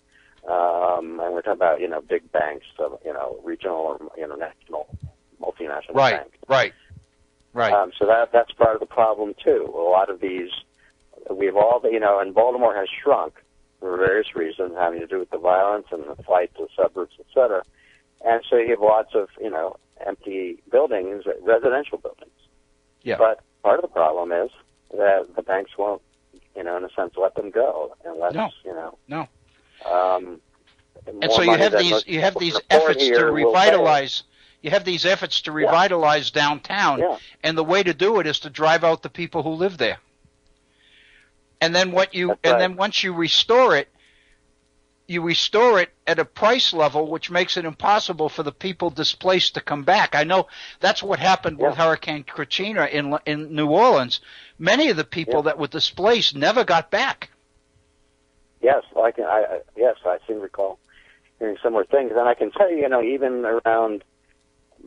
And we're talking about, big banks, regional or international, multinational banks. Right. So that's part of the problem too. A lot of these, we've all, and Baltimore has shrunk for various reasons, having to do with the violence and the flight to the suburbs, et cetera. And so you have lots of, empty buildings, residential buildings. Yeah. But part of the problem is that the banks won't, in a sense, let them go unless, No. And so you have these efforts to revitalize. You have these efforts to revitalize downtown, and the way to do it is to drive out the people who live there. And then then once you restore it at a price level which makes it impossible for the people displaced to come back. I know that's what happened with Hurricane Katrina in New Orleans. Many of the people that were displaced never got back. Yes, I seem to recall hearing similar things. And I can tell you, even around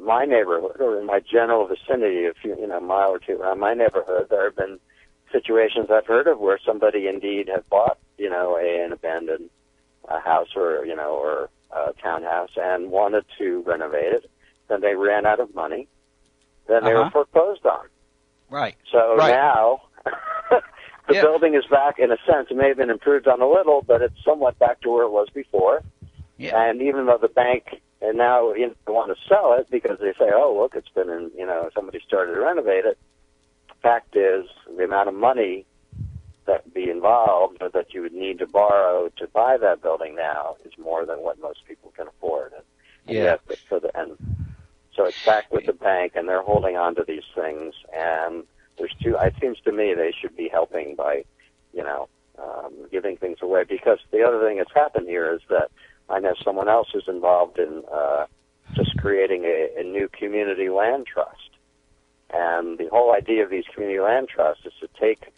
my neighborhood or in my general vicinity, a few, a mile or two around my neighborhood, there have been situations I've heard of where somebody indeed had bought, an abandoned house or a townhouse and wanted to renovate it. Then they ran out of money. Then they were foreclosed on. Right. So now the building is back in a sense. It may have been improved on a little, but it's somewhat back to where it was before. Yeah. And even though the bank and now they want to sell it because they say, oh, look, it's been in, somebody started to renovate it. Fact is, the amount of money that would be involved or that you would need to borrow to buy that building now is more than what most people can afford. And so it's back with the bank, and they're holding on to these things. And it seems to me they should be helping by, giving things away. Because the other thing that's happened here is that I know someone else is involved in just creating a new community land trust. And the whole idea of these community land trusts is to take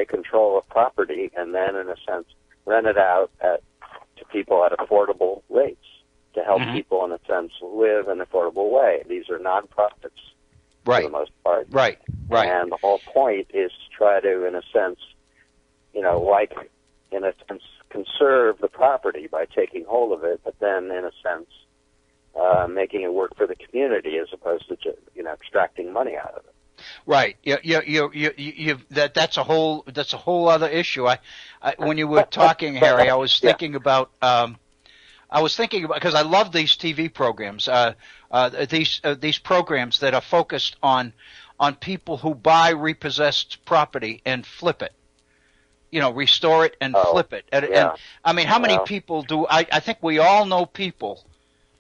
control of property and then, in a sense, rent it out to people at affordable rates to help people, in a sense, live an affordable way. These are nonprofits for the most part. Right. And the whole point is to try to, in a sense, conserve the property by taking hold of it, but then, in a sense, making it work for the community as opposed to extracting money out of it. Right. That's a whole other issue. When you were talking, Harry, I was thinking about because I love these TV programs. These programs that are focused on people who buy repossessed property and flip it. Restore it and flip it. And I mean, how many people do? I think we all know people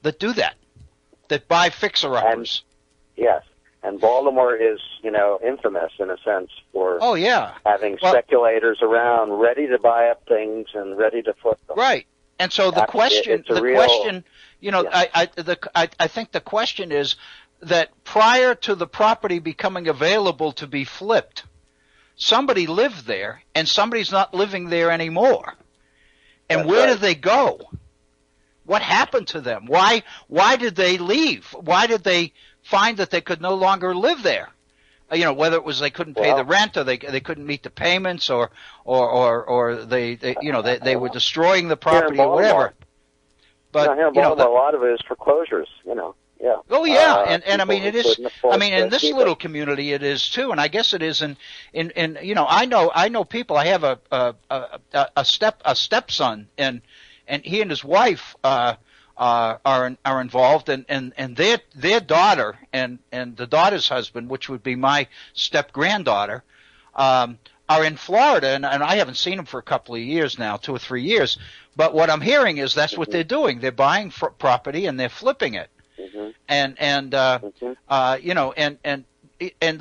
that do that buy fixer-uppers. Yes. And Baltimore is, infamous in a sense for having speculators around ready to buy up things and ready to flip them. Right. And so I think the question is that prior to the property becoming available to be flipped, somebody lived there and somebody's not living there anymore. And where did they go? What happened to them? Why did they leave? Why did they find that they could no longer live there? Whether it was they couldn't pay the rent or they couldn't meet the payments or they were destroying the property or whatever. But here in Baltimore, a lot of it is foreclosures. Yeah. Oh yeah, and I mean it is. I mean in this little community it is too, and I guess it is in I know people. I have a stepson, and he and his wife are involved, and their daughter and the daughter's husband, which would be my step granddaughter, are in Florida, and I haven't seen them for a couple of years now, 2 or 3 years. But what I'm hearing is that's what they're doing. They're buying property and they're flipping it. And the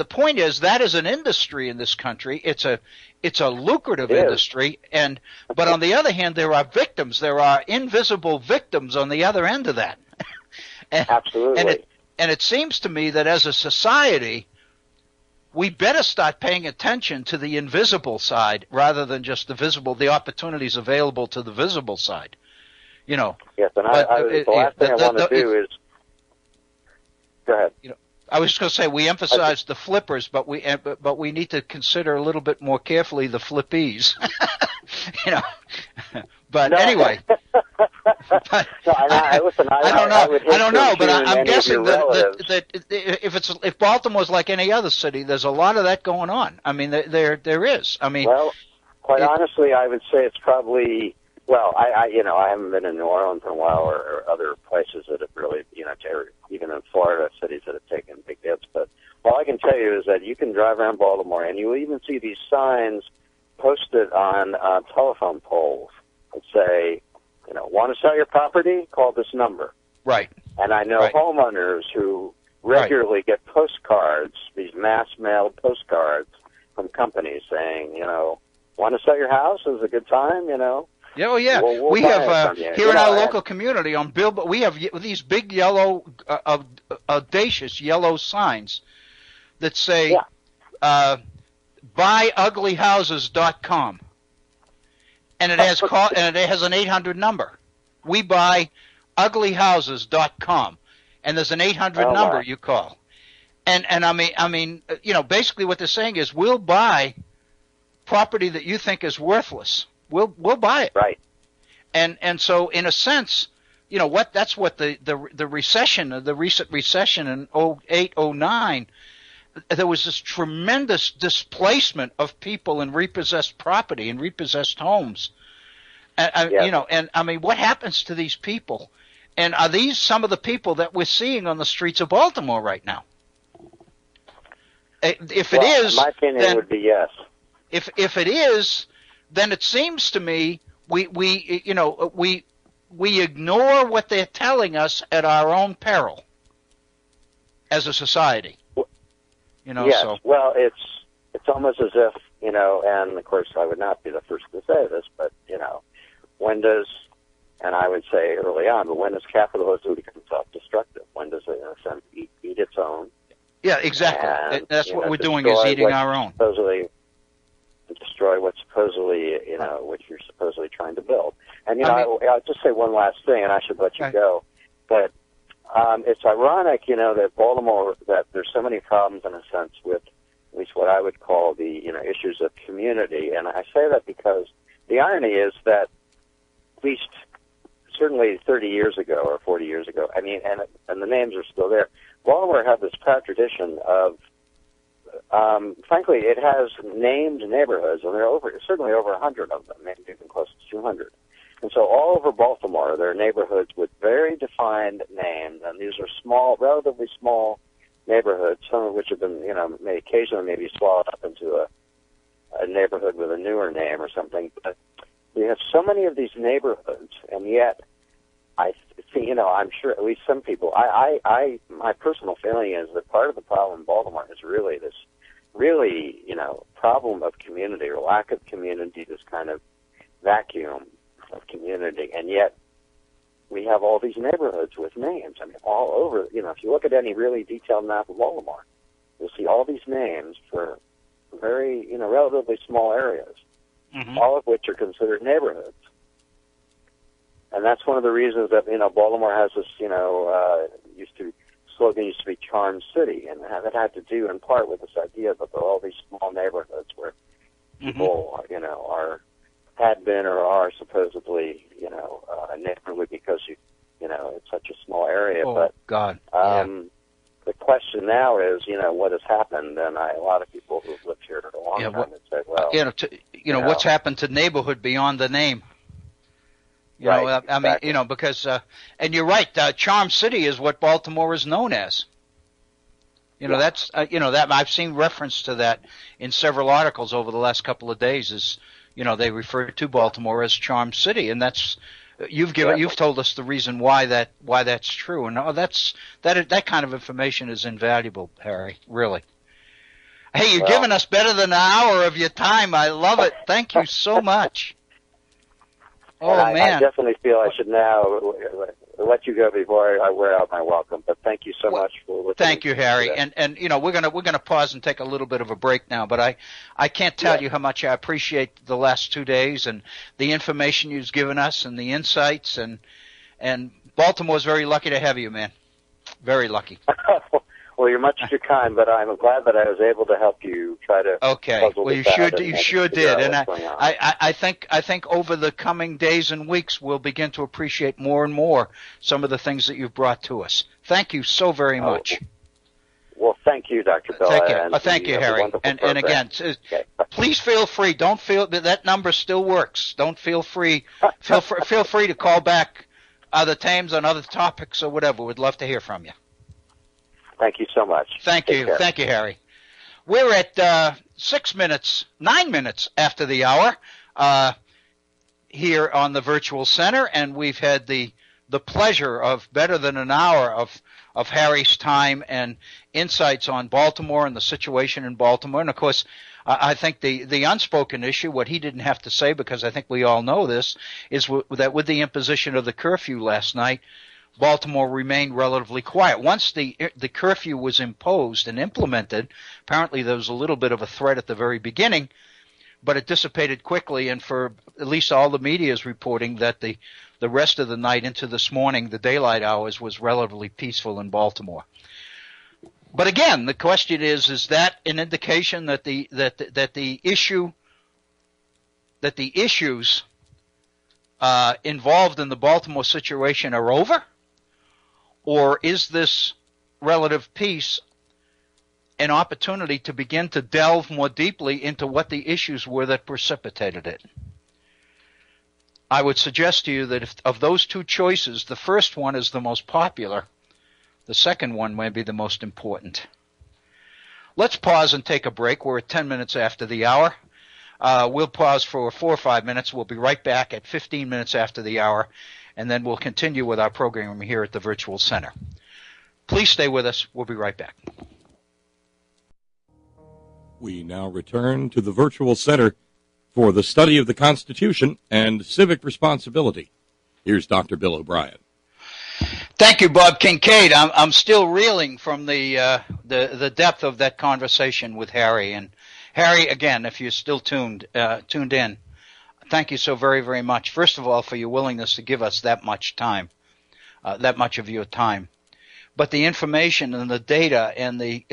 point is that is an industry in this country. It's a lucrative industry, but on the other hand, there are victims. There are invisible victims on the other end of that. Absolutely. And it seems to me that as a society, we better start paying attention to the invisible side rather than just the visible, the opportunities available to the visible side. Yes, and the last thing I want to do is go ahead. I was just going to say we emphasize the flippers, but we need to consider a little bit more carefully the flippies. But anyway, I don't know, but I'm guessing that if Baltimore's like any other city, there's a lot of that going on. I mean, there is. I mean, well, quite honestly, I would say it's probably. Well, I haven't been in New Orleans in a while or other places that have really, even in Florida, cities that have taken big hits. But all I can tell you is that you can drive around Baltimore and you will even see these signs posted on telephone poles that say, want to sell your property? Call this number. Right. And I know homeowners who regularly get postcards, these mass mailed postcards from companies saying, want to sell your house? Is a good time, Oh yeah, we have here in our local community on billboard. We have these big yellow, audacious yellow signs that say buyuglyhouses.com, and it has and it has an 800 number. We buy uglyhouses.com, and there's an 800 number you call. And I mean, basically what they're saying is we'll buy property that you think is worthless. We'll buy it. Right. And so in a sense, that's what the recession, the recent recession in 2008, 2009, there was this tremendous displacement of people in repossessed property and repossessed homes. And I mean, what happens to these people? And are these some of the people that we're seeing on the streets of Baltimore right now? If it is, my opinion then, would be yes. If it is, then it seems to me we ignore what they're telling us at our own peril as a society. Yes. So. Well, it's almost as if, and of course I would not be the first to say this, but when does, and I would say early on, but when does capitalism become self-destructive? When does it, in a sense, eat its own? Yeah, exactly. And, that's what we're doing, is eating our own. Destroy what's supposedly, what you're supposedly trying to build. And, I'll just say one last thing, and I should let you go. But it's ironic, that Baltimore, that there's so many problems, in a sense, with at least what I would call the, issues of community. And I say that because the irony is that at least certainly 30 years ago or 40 years ago, I mean, and the names are still there, Baltimore had this proud tradition of, frankly, it has named neighborhoods, and there are certainly over 100 of them, maybe even close to 200. And so all over Baltimore, there are neighborhoods with very defined names, and these are small, relatively small neighborhoods, some of which have been, may occasionally maybe swallowed up into a neighborhood with a newer name or something. But we have so many of these neighborhoods, and yet I see, I'm sure at least some people, my personal feeling is that part of the problem in Baltimore is really this problem of community or lack of community, this kind of vacuum of community, and yet we have all these neighborhoods with names. I mean, all over, if you look at any really detailed map of Baltimore, you'll see all these names for very, relatively small areas, all of which are considered neighborhoods. And that's one of the reasons that, Baltimore has this, slogan used to be Charm City, and that had to do in part with this idea that there are all these small neighborhoods where people, had been or are supposedly, a neighborhood because it's such a small area. Oh, but God. The question now is, what has happened? And a lot of people who've lived here for a long time have said, well, what's happened to neighborhood beyond the name? Exactly. Because, and you're right, Charm City is what Baltimore is known as. That's, that I've seen reference to that in several articles over the last couple of days. Is, they refer to Baltimore as Charm City, and that's you've told us the reason why that's true, and that kind of information is invaluable, Harry. Really. Hey, you're giving us better than an hour of your time. I love it. Thank you so much. Man. I definitely feel I should now let you go before I wear out my welcome. But thank you so much for listening. Thank you, Harry. And we're gonna pause and take a little bit of a break now. But I can't tell you how much I appreciate the last 2 days and the information you've given us and the insights. And Baltimore's very lucky to have you, man. Very lucky. Well, you're much too kind, but I'm glad that I was able to help you try to. Okay. Well, you sure did, and I think over the coming days and weeks we'll begin to appreciate more and more some of the things that you've brought to us. Thank you so very much. Well, thank you, Dr. Bella. Thank you, Harry. And again, please feel free. Don't feel that number still works. Don't feel free. Feel free to call back other times on other topics or whatever. We'd love to hear from you. Thank you so much. Thank you. Thank you, Harry. We're at 9 minutes after the hour here on the Virtual Center, and we've had the pleasure of better than an hour of Harry's time and insights on Baltimore and the situation in Baltimore. And, of course, I think the unspoken issue, what he didn't have to say, because I think we all know this, is that with the imposition of the curfew last night, Baltimore remained relatively quiet. Once the curfew was imposed and implemented, apparently there was a little bit of a threat at the very beginning, but it dissipated quickly, and for at least all the media is reporting that the the rest of the night into this morning, the daylight hours, was relatively peaceful in Baltimore. But again, the question is that an indication that the issues involved in the Baltimore situation are over? Or is this relative peace an opportunity to begin to delve more deeply into what the issues were that precipitated it? I would suggest to you that if, of those two choices, the first one is the most popular. The second one may be the most important. Let's pause and take a break. We're at 10 minutes after the hour. We'll pause for 4 or 5 minutes. We'll be right back at 15 minutes after the hour, and then we'll continue with our program here at the Virtual Center. Please stay with us. We'll be right back. We now return to the Virtual Center for the study of the Constitution and civic responsibility. Here's Dr. Bill O'Brien. Thank you, Bob Kincaid. I'm still reeling from the depth of that conversation with Harry. And Harry, again, if you're still tuned in, thank you so very, very much. First of all, for your willingness to give us that much time, that much of your time. But the information and the data and the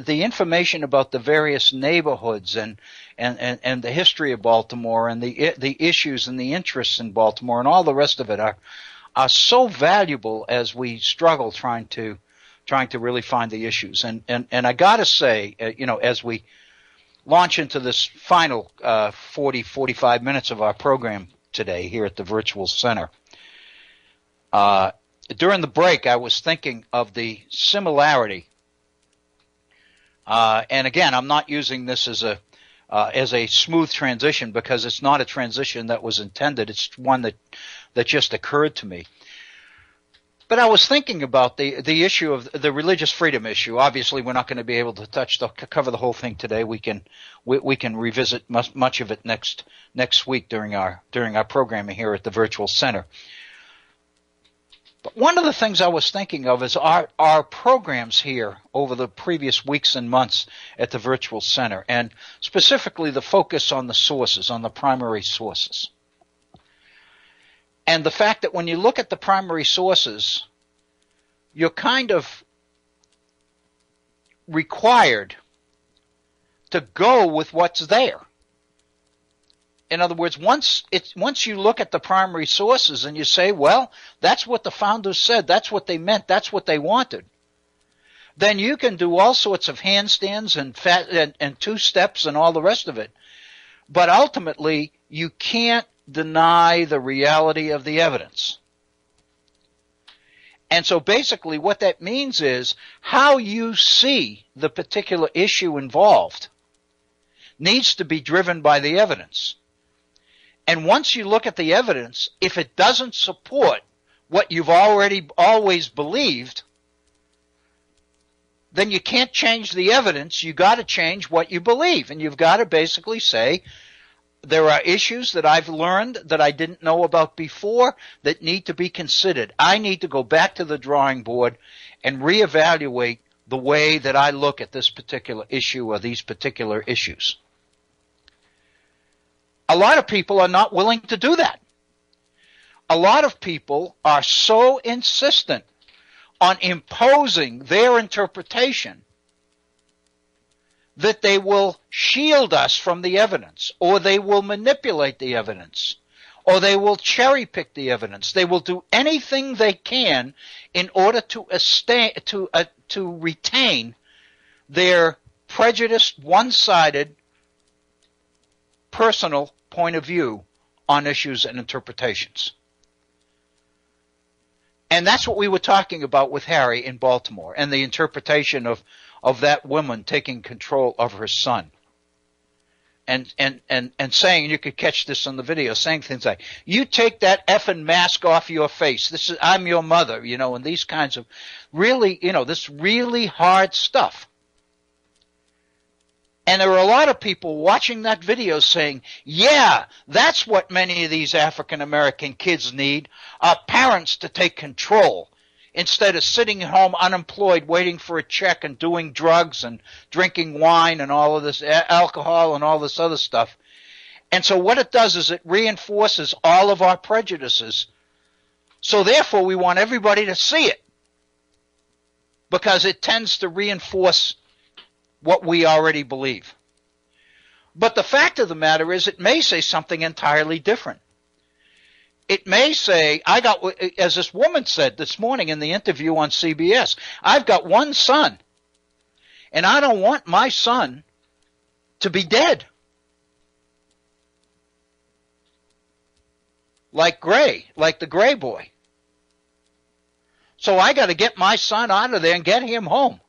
information about the various neighborhoods and the history of Baltimore and the issues and the interests in Baltimore and all the rest of it are so valuable as we struggle trying to really find the issues. And I got to say, as we launch into this final 45 minutes of our program today here at the Virtual Center, during the break, I was thinking of the similarity, and again, I'm not using this as a smooth transition because it's not a transition that was intended. It's one that just occurred to me. But I was thinking about the issue of the religious freedom issue. Obviously, we're not going to be able to cover the whole thing today. We can revisit much of it next week during our programming here at the Virtual Center. But one of the things I was thinking of is our programs here over the previous weeks and months at the Virtual Center, and specifically the focus on the sources, on the primary sources. And the fact that when you look at the primary sources, you're kind of required to go with what's there. In other words, once you look at the primary sources and you say, well, that's what the founders said, that's what they meant, that's what they wanted, then you can do all sorts of handstands and two steps and all the rest of it. But ultimately, you can't deny the reality of the evidence. And so basically what that means is how you see the particular issue involved needs to be driven by the evidence. And once you look at the evidence, if it doesn't support what you've always believed, then you can't change the evidence. You got to change what you believe. And you've got to basically say, there are issues that I've learned that I didn't know about before that need to be considered. I need to go back to the drawing board and reevaluate the way that I look at this particular issue or these particular issues. A lot of people are not willing to do that. A lot of people are so insistent on imposing their interpretation that they will shield us from the evidence, or they will manipulate the evidence, or they will cherry pick the evidence. They will do anything they can in order to retain their prejudiced, one-sided, personal point of view on issues and interpretations. And that's what we were talking about with Harry in Baltimore and the interpretation of that woman taking control of her son. And saying, you could catch this on the video, saying things like, you take that effing mask off your face. I'm your mother, and these kinds of really, this really hard stuff. And there were a lot of people watching that video saying, yeah, that's what many of these African American kids need, are parents to take control instead of sitting at home unemployed waiting for a check and doing drugs and drinking wine and all of this alcohol and all this other stuff. And so what it does is it reinforces all of our prejudices. So therefore we want everybody to see it, because it tends to reinforce what we already believe. But the fact of the matter is, it may say something entirely different. It may say, as this woman said this morning in the interview on CBS, I've got one son, and I don't want my son to be dead. Like the Gray boy. So I got to get my son out of there and get him home.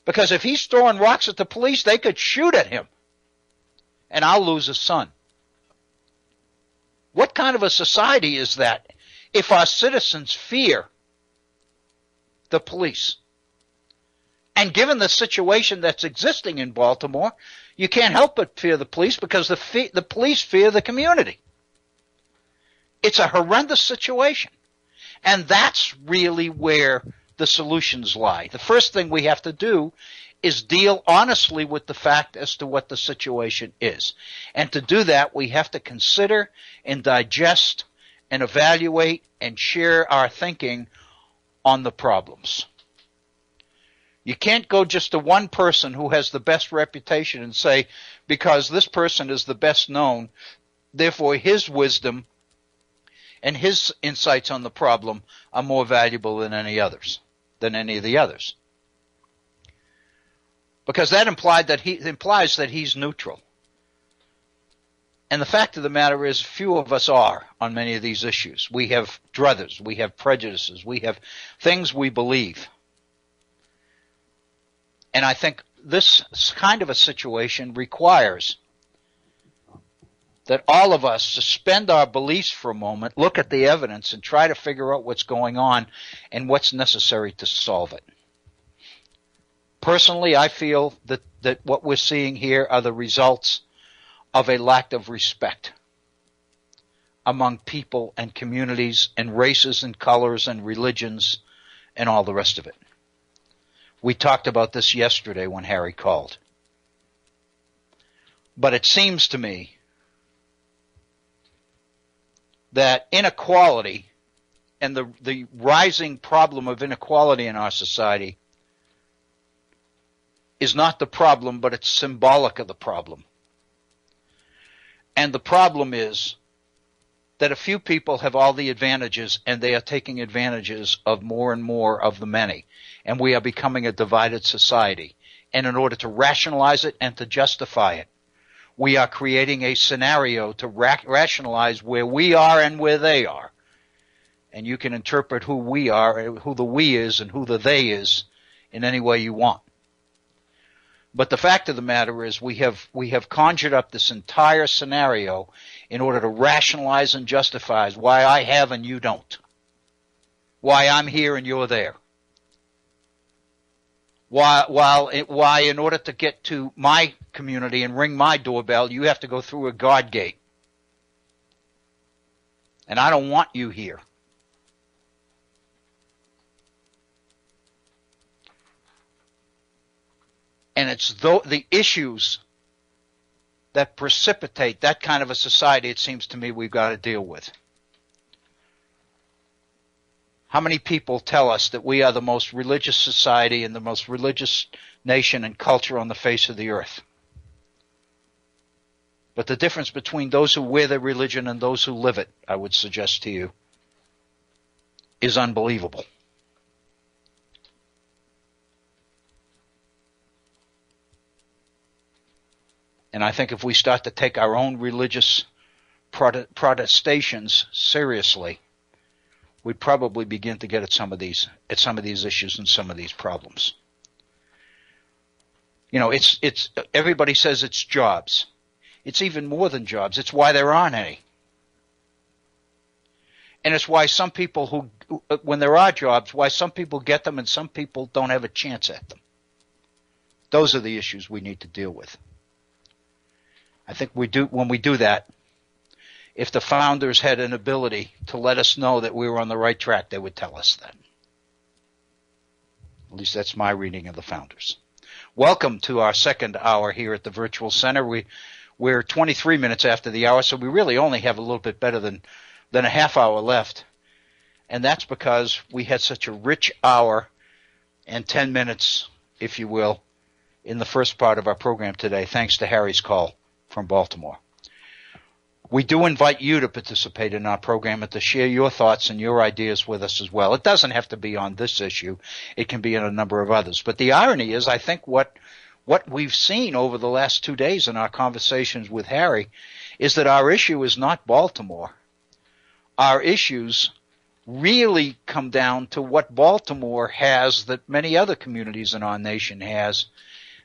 Because if he's throwing rocks at the police, they could shoot at him. And I'll lose a son. What kind of a society is that if our citizens fear the police? And given the situation that's existing in Baltimore, you can't help but fear the police, because the police fear the community. It's a horrendous situation. And that's really where the solutions lie. The first thing we have to do is deal honestly with the fact as to what the situation is. And to do that, we have to consider and digest and evaluate and share our thinking on the problems. You can't go just to one person who has the best reputation and say, because this person is the best known, therefore his wisdom and his insights on the problem are more valuable than any of the others. Because that implies that he's neutral. And the fact of the matter is, few of us are on many of these issues. We have druthers, we have prejudices, we have things we believe. And I think this kind of a situation requires that all of us suspend our beliefs for a moment, look at the evidence, and try to figure out what's going on and what's necessary to solve it. Personally, I feel that what we're seeing here are the results of a lack of respect among people and communities and races and colors and religions and all the rest of it. We talked about this yesterday when Harry called. But it seems to me that inequality and the rising problem of inequality in our society is not the problem, but it's symbolic of the problem. And the problem is that a few people have all the advantages, and they are taking advantages of more and more of the many. And we are becoming a divided society. And in order to rationalize it and to justify it, we are creating a scenario to rationalize where we are and where they are. And you can interpret who we are, who the we is, and who the they is in any way you want. But the fact of the matter is, we have conjured up this entire scenario in order to rationalize and justify why I have and you don't. Why I'm here and you're there. Why in order to get to my community and ring my doorbell, you have to go through a guard gate. And I don't want you here. And it's the issues that precipitate that kind of a society, it seems to me, we've got to deal with. How many people tell us that we are the most religious society and the most religious nation and culture on the face of the earth? But the difference between those who wear their religion and those who live it, I would suggest to you, is unbelievable. And I think if we start to take our own religious protestations seriously, we'd probably begin to get at some of these issues and some of these problems. You know, it's everybody says it's jobs. It's even more than jobs. It's why there aren't any. And it's why some people when there are jobs, why some people get them and some people don't have a chance at them. Those are the issues we need to deal with. I think when we do that, if the founders had an ability to let us know that we were on the right track, they would tell us that. At least that's my reading of the founders. Welcome to our second hour here at the Virtual Center. We're 23 minutes after the hour, so we really only have a little bit better than a half hour left. And that's because we had such a rich hour and 10 minutes, if you will, in the first part of our program today, thanks to Harry's call from Baltimore. We do invite you to participate in our program and to share your thoughts and your ideas with us as well. It doesn't have to be on this issue. It can be on a number of others. But the irony is, I think what we've seen over the last 2 days in our conversations with Harry is that our issue is not Baltimore. Our issues really come down to what Baltimore has that many other communities in our nation has.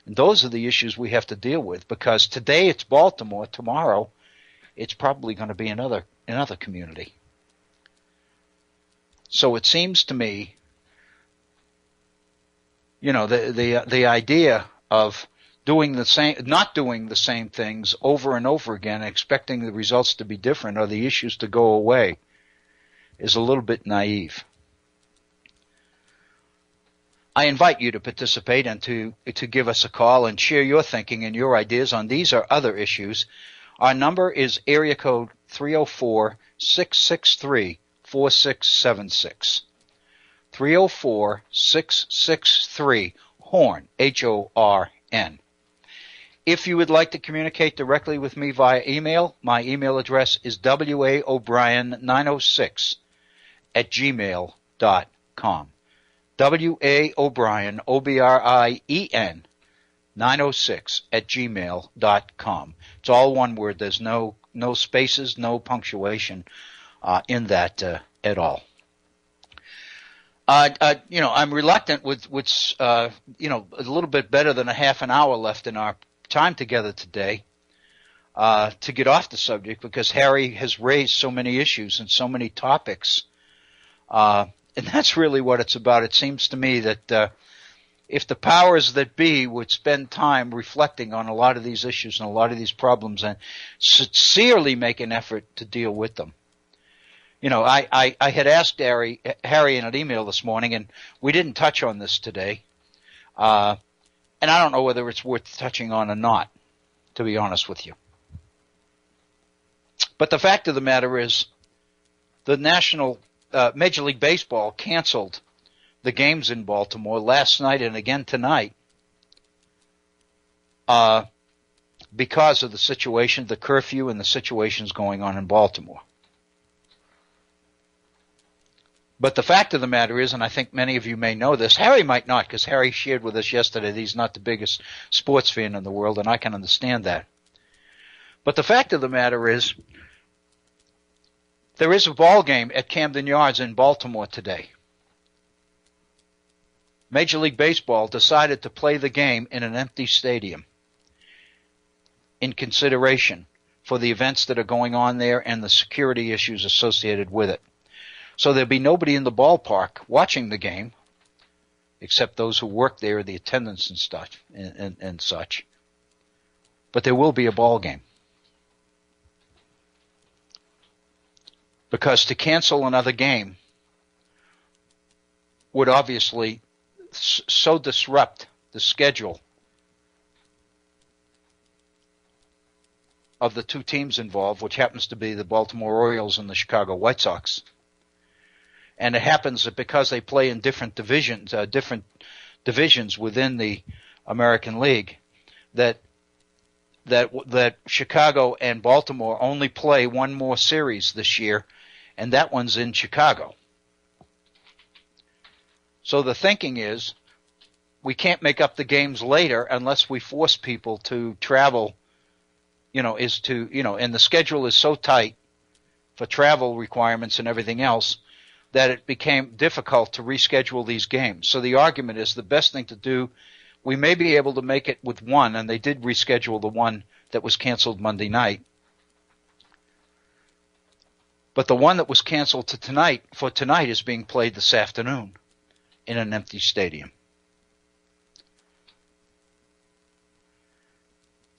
And those are the issues we have to deal with, because today it's Baltimore, tomorrow it's probably going to be another community. So it seems to me, the idea of not doing the same things over and over again, expecting the results to be different or the issues to go away, is a little bit naive. I invite you to participate and to give us a call and share your thinking and your ideas on these or other issues. Our number is area code 304-663-4676. 304-663-HORN, HORN. If you would like to communicate directly with me via email, my email address is waobrien906@gmail.com. waobrien, OBRIEN, 906@gmail.com. It's all one word. There's no spaces, no punctuation in that at all. I'm reluctant with a little bit better than a half an hour left in our time together today to get off the subject, because Harry has raised so many issues and so many topics. And that's really what it's about. It seems to me that if the powers that be would spend time reflecting on a lot of these issues and a lot of these problems and sincerely make an effort to deal with them. I had asked Harry in an email this morning, and we didn't touch on this today. And I don't know whether it's worth touching on or not, to be honest with you. But the fact of the matter is, the Major League Baseball canceled the games in Baltimore last night and again tonight because of the situation, the curfew, and the situations going on in Baltimore. But the fact of the matter is, and I think many of you may know this, Harry might not, because Harry shared with us yesterday that he's not the biggest sports fan in the world, and I can understand that. But the fact of the matter is, there is a ball game at Camden Yards in Baltimore today. Major League Baseball decided to play the game in an empty stadium in consideration for the events that are going on there and the security issues associated with it. So there'll be nobody in the ballpark watching the game, except those who work there, the attendants and stuff and such. But there will be a ball game. Because to cancel another game would obviously so disrupt the schedule of the two teams involved, which happens to be the Baltimore Orioles and the Chicago White Sox. And it happens that because they play in different divisions within the American League, that Chicago and Baltimore only play one more series this year, and that one's in Chicago. So the thinking is, we can't make up the games later unless we force people to travel, and the schedule is so tight for travel requirements and everything else that it became difficult to reschedule these games. So the argument is the best thing to do, we may be able to make it with one, and they did reschedule the one that was canceled Monday night. But the one that was canceled for tonight is being played this afternoon in an empty stadium.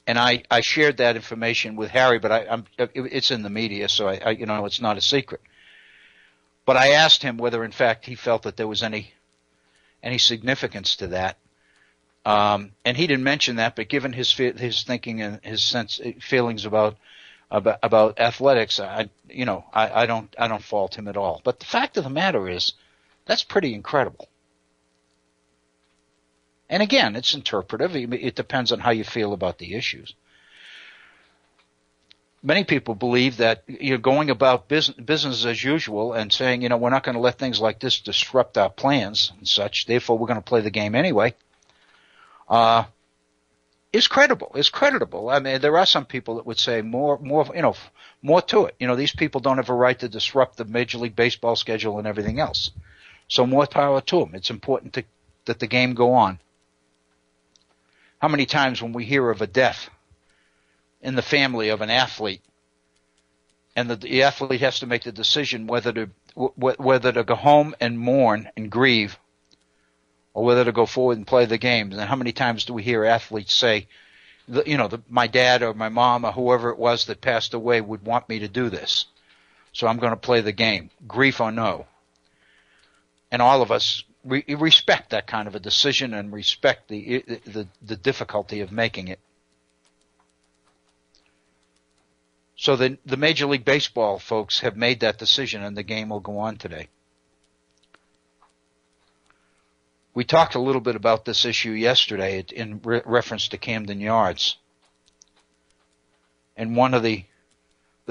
And I shared that information with Harry, but it's in the media, so it's not a secret. But I asked him whether, in fact, he felt that there was any significance to that. And he didn't mention that, but given his thinking and his feelings about athletics, I don't fault him at all. But the fact of the matter is, that's pretty incredible. And again, it's interpretive. It depends on how you feel about the issues. Many people believe that you're going about business as usual and saying, we're not going to let things like this disrupt our plans and such. Therefore, we're going to play the game anyway. Is credible. Is creditable. I mean, there are some people that would say more to it. These people don't have a right to disrupt the Major League Baseball schedule and everything else. So more power to them. It's important that the game go on. How many times when we hear of a death in the family of an athlete, and the athlete has to make the decision whether to go home and mourn and grieve, or whether to go forward and play the game. And how many times do we hear athletes say, my dad or my mom or whoever it was that passed away would want me to do this, so I'm going to play the game, grief or no. And all of us respect that kind of a decision and respect the difficulty of making it. So the Major League Baseball folks have made that decision, and the game will go on today. We talked a little bit about this issue yesterday in reference to Camden Yards. And one of the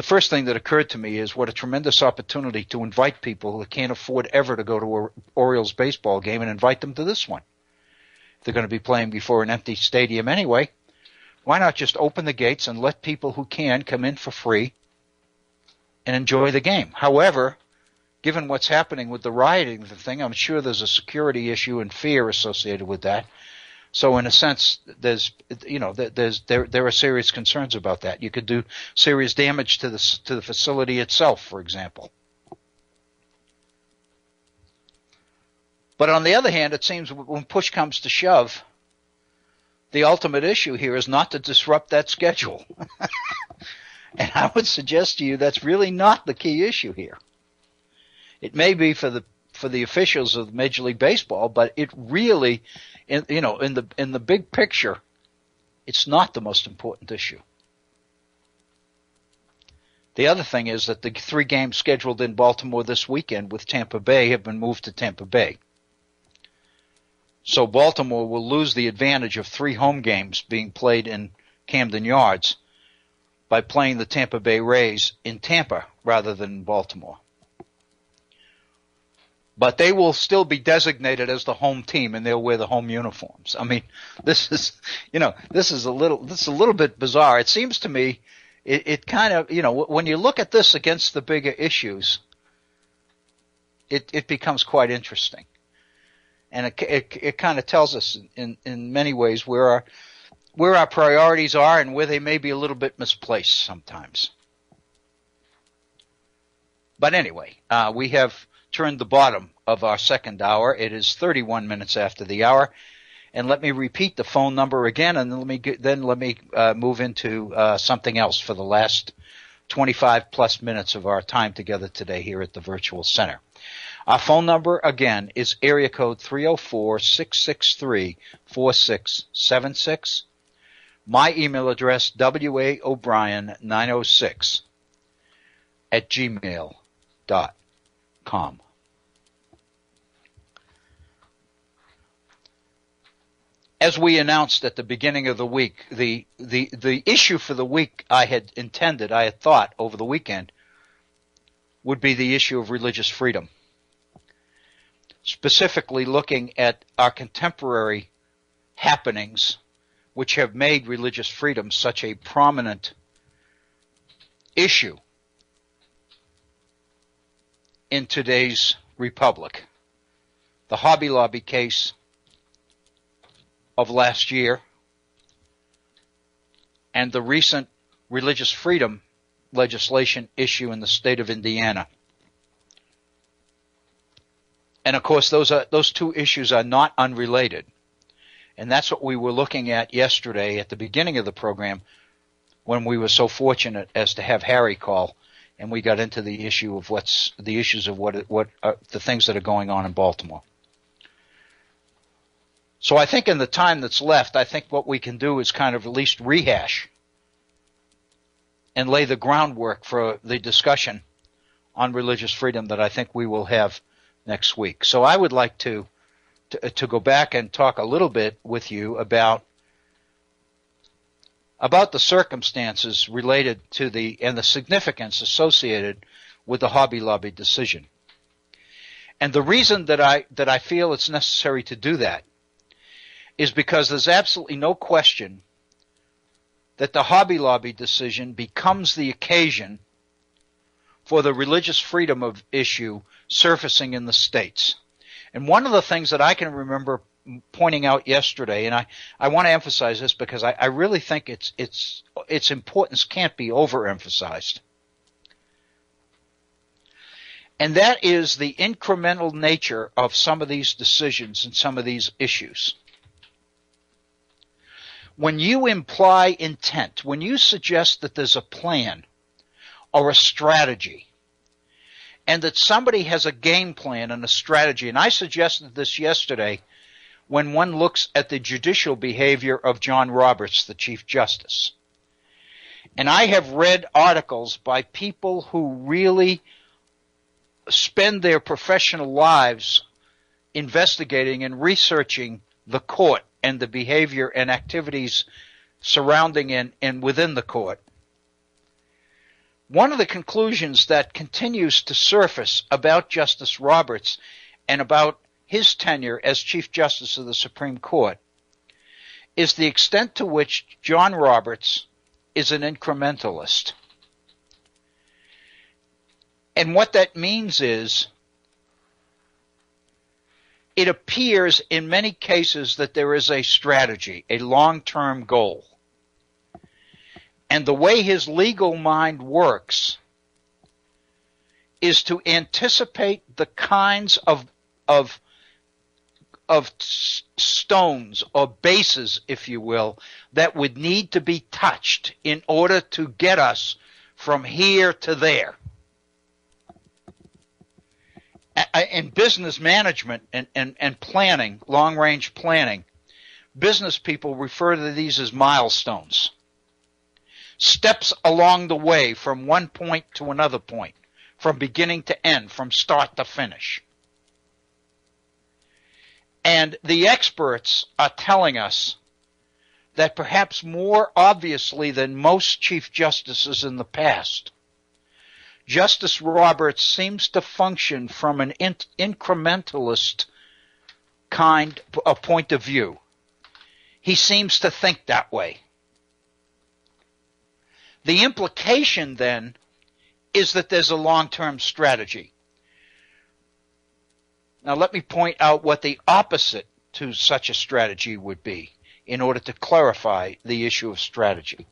first thing that occurred to me is what a tremendous opportunity to invite people that can't afford ever to go to an Orioles baseball game and invite them to this one. They're going to be playing before an empty stadium anyway. Why not just open the gates and let people who can come in for free and enjoy the game? However, given what's happening with the rioting thing, I'm sure there's a security issue and fear associated with that. So in a sense, there are serious concerns about that. You could do serious damage to the facility itself, for example. But on the other hand, it seems when push comes to shove, the ultimate issue here is not to disrupt that schedule. And I would suggest to you that's really not the key issue here. It may be for the officials of Major League Baseball, but it really, in the big picture, it's not the most important issue. The other thing is that the 3 games scheduled in Baltimore this weekend with Tampa Bay have been moved to Tampa Bay. So Baltimore will lose the advantage of 3 home games being played in Camden Yards by playing the Tampa Bay Rays in Tampa rather than in Baltimore. But they will still be designated as the home team, and they'll wear the home uniforms. I mean, this is a little bit bizarre. It seems to me, it kind of, when you look at this against the bigger issues, it becomes quite interesting. And it kind of tells us in many ways where our priorities are and where they may be a little bit misplaced sometimes. But anyway, we have turned the bottom of our second hour. It is 31 minutes after the hour. And let me repeat the phone number again, and let me move into something else for the last 25 plus minutes of our time together today here at the Virtual Center. Our phone number, again, is area code 304-663-4676. My email address, waobrien906@gmail.com. As we announced at the beginning of the week, the issue for the week I had thought over the weekend would be the issue of religious freedom. Specifically looking at our contemporary happenings which have made religious freedom such a prominent issue in today's republic. The Hobby Lobby case of last year and the recent religious freedom legislation issue in the state of Indiana. And of course, those two issues are not unrelated. And that's what we were looking at yesterday at the beginning of the program when we were so fortunate as to have Harry call, and we got into the issue of the things that are going on in Baltimore. So I think in the time that's left, I think what we can do is kind of at least rehash and lay the groundwork for the discussion on religious freedom that I think we will have next week. So I would like to go back and talk a little bit with you about the circumstances related to and the significance associated with the Hobby Lobby decision. And the reason that I feel it's necessary to do that is because there's absolutely no question that the Hobby Lobby decision becomes the occasion for the religious freedom of issue surfacing in the states. And one of the things that I can remember pointing out yesterday, and I want to emphasize this because I really think its importance can't be overemphasized, and that is the incremental nature of some of these decisions and some of these issues. When you imply intent, when you suggest that there's a plan or a strategy, and that somebody has a game plan and a strategy, and I suggested this yesterday when one looks at the judicial behavior of John Roberts, the Chief Justice. And I have read articles by people who really spend their professional lives investigating and researching the court and the behavior and activities surrounding and within the court. One of the conclusions that continues to surface about Justice Roberts and about his tenure as Chief Justice of the Supreme Court is the extent to which John Roberts is an incrementalist. And what that means is it appears in many cases that there is a strategy, a long-term goal. And the way his legal mind works is to anticipate the kinds of stones or bases, if you will, that would need to be touched in order to get us from here to there. In business management and planning, long-range planning, business people refer to these as milestones. Steps along the way from one point to another point, from beginning to end, from start to finish. And the experts are telling us that perhaps more obviously than most Chief Justices in the past, Justice Roberts seems to function from an incrementalist kind of point of view. He seems to think that way. The implication then is that there's a long-term strategy. Now let me point out what the opposite to such a strategy would be in order to clarify the issue of strategy.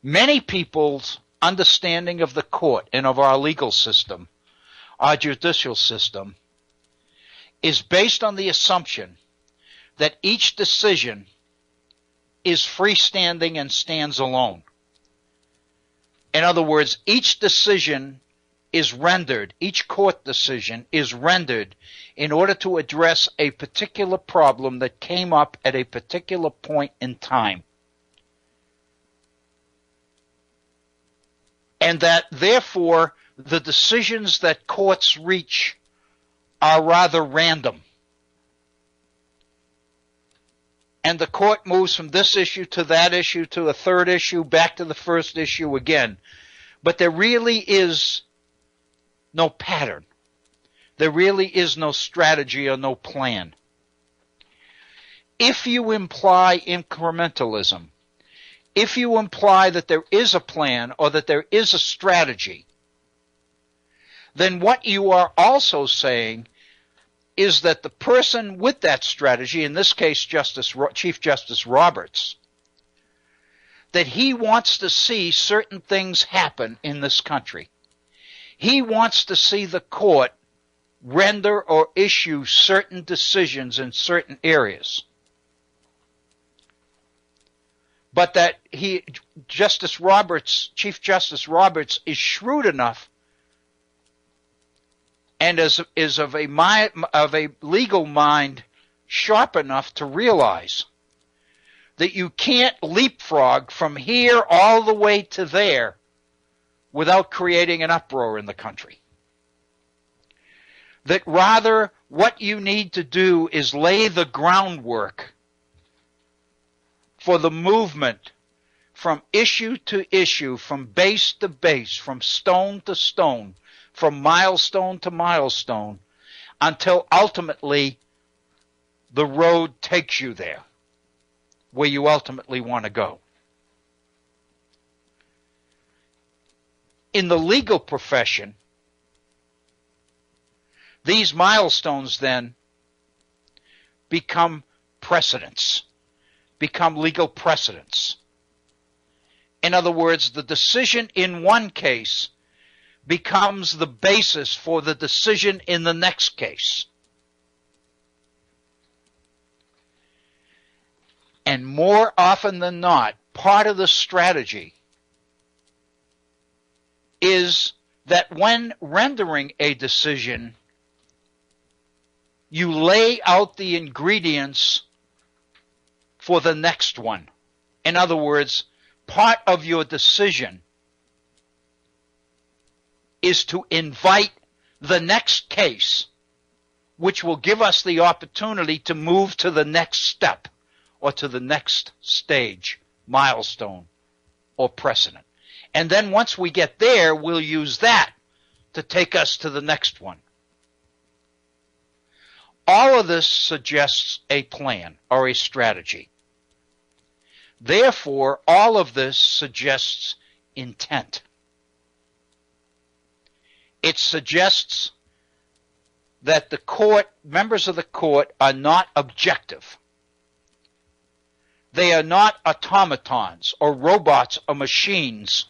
Many people's understanding of the court and of our legal system, our judicial system, is based on the assumption that each decision is freestanding and stands alone. In other words, each decision is rendered, each court decision is rendered in order to address a particular problem that came up at a particular point in time. And that, therefore, the decisions that courts reach are rather random. And the court moves from this issue to that issue to a third issue, back to the first issue again. But there really is no pattern. There really is no strategy or no plan. If you imply incrementalism, if you imply that there is a plan or that there is a strategy, then what you are also saying is that the person with that strategy, in this case Chief Justice Roberts, that he wants to see certain things happen in this country. He wants to see the court render or issue certain decisions in certain areas. But that Chief Justice Roberts is shrewd enough and is of a legal mind sharp enough to realize that you can't leapfrog from here all the way to there without creating an uproar in the country. That rather what you need to do is lay the groundwork for the movement from issue to issue, from base to base, from stone to stone, from milestone to milestone, until ultimately the road takes you there, where you ultimately want to go. In the legal profession, these milestones then become precedents, become legal precedents. In other words, the decision in one case becomes the basis for the decision in the next case. And more often than not, part of the strategy is that when rendering a decision, you lay out the ingredients for the next one. In other words, part of your decision is to invite the next case, which will give us the opportunity to move to the next step or to the next stage, milestone, or precedent. And then once we get there, we'll use that to take us to the next one. All of this suggests a plan or a strategy. Therefore, all of this suggests intent. It suggests that the court, members of the court, are not objective. They are not automatons or robots or machines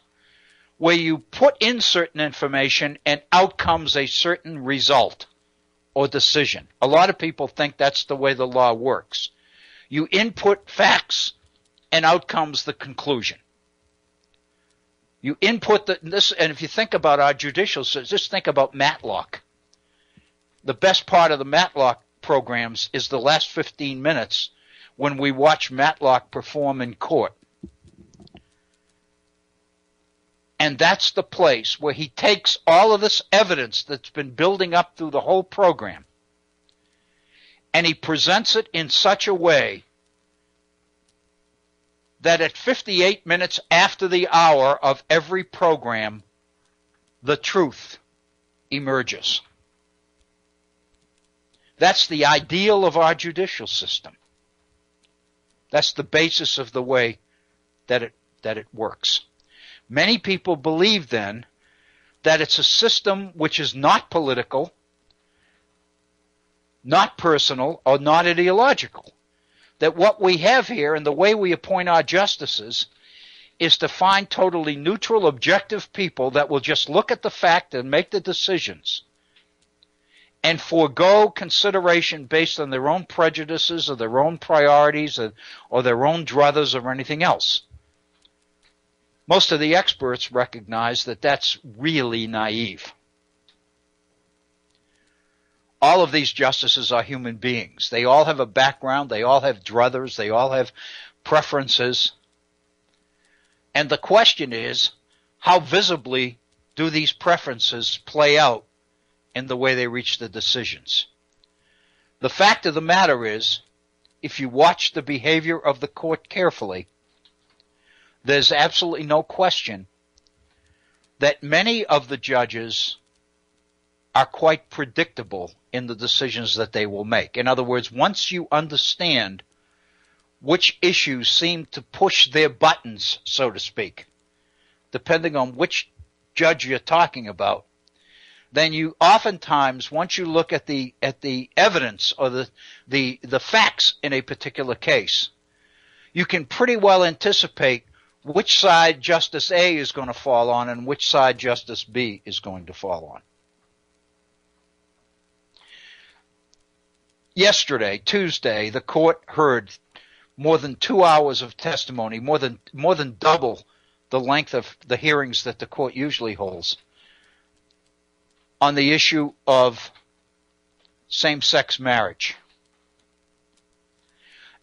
where you put in certain information and out comes a certain result or decision. A lot of people think that's the way the law works. You input facts and out comes the conclusion. You input this, and if you think about our judicial system, just think about Matlock. The best part of the Matlock programs is the last 15 minutes when we watch Matlock perform in court. And that's the place where he takes all of this evidence that's been building up through the whole program, and he presents it in such a way that at 58 minutes after the hour of every program, the truth emerges. That's the ideal of our judicial system. That's the basis of the way that it works. Many people believe then that it's a system which is not political, not personal, or not ideological. That what we have here and the way we appoint our justices is to find totally neutral, objective people that will just look at the fact and make the decisions and forego consideration based on their own prejudices or their own priorities or their own druthers or anything else. Most of the experts recognize that that's really naive. All of these justices are human beings. They all have a background. They all have druthers. They all have preferences. And the question is, how visibly do these preferences play out in the way they reach the decisions? The fact of the matter is, if you watch the behavior of the court carefully, there's absolutely no question that many of the judges are quite predictable in the decisions that they will make. In other words, once you understand which issues seem to push their buttons, so to speak, depending on which judge you're talking about, then you oftentimes, once you look at the evidence or the facts in a particular case, you can pretty well anticipate which side Justice A is going to fall on and which side Justice B is going to fall on. Yesterday, Tuesday, the court heard more than 2 hours of testimony, more than double the length of the hearings that the court usually holds, on the issue of same-sex marriage.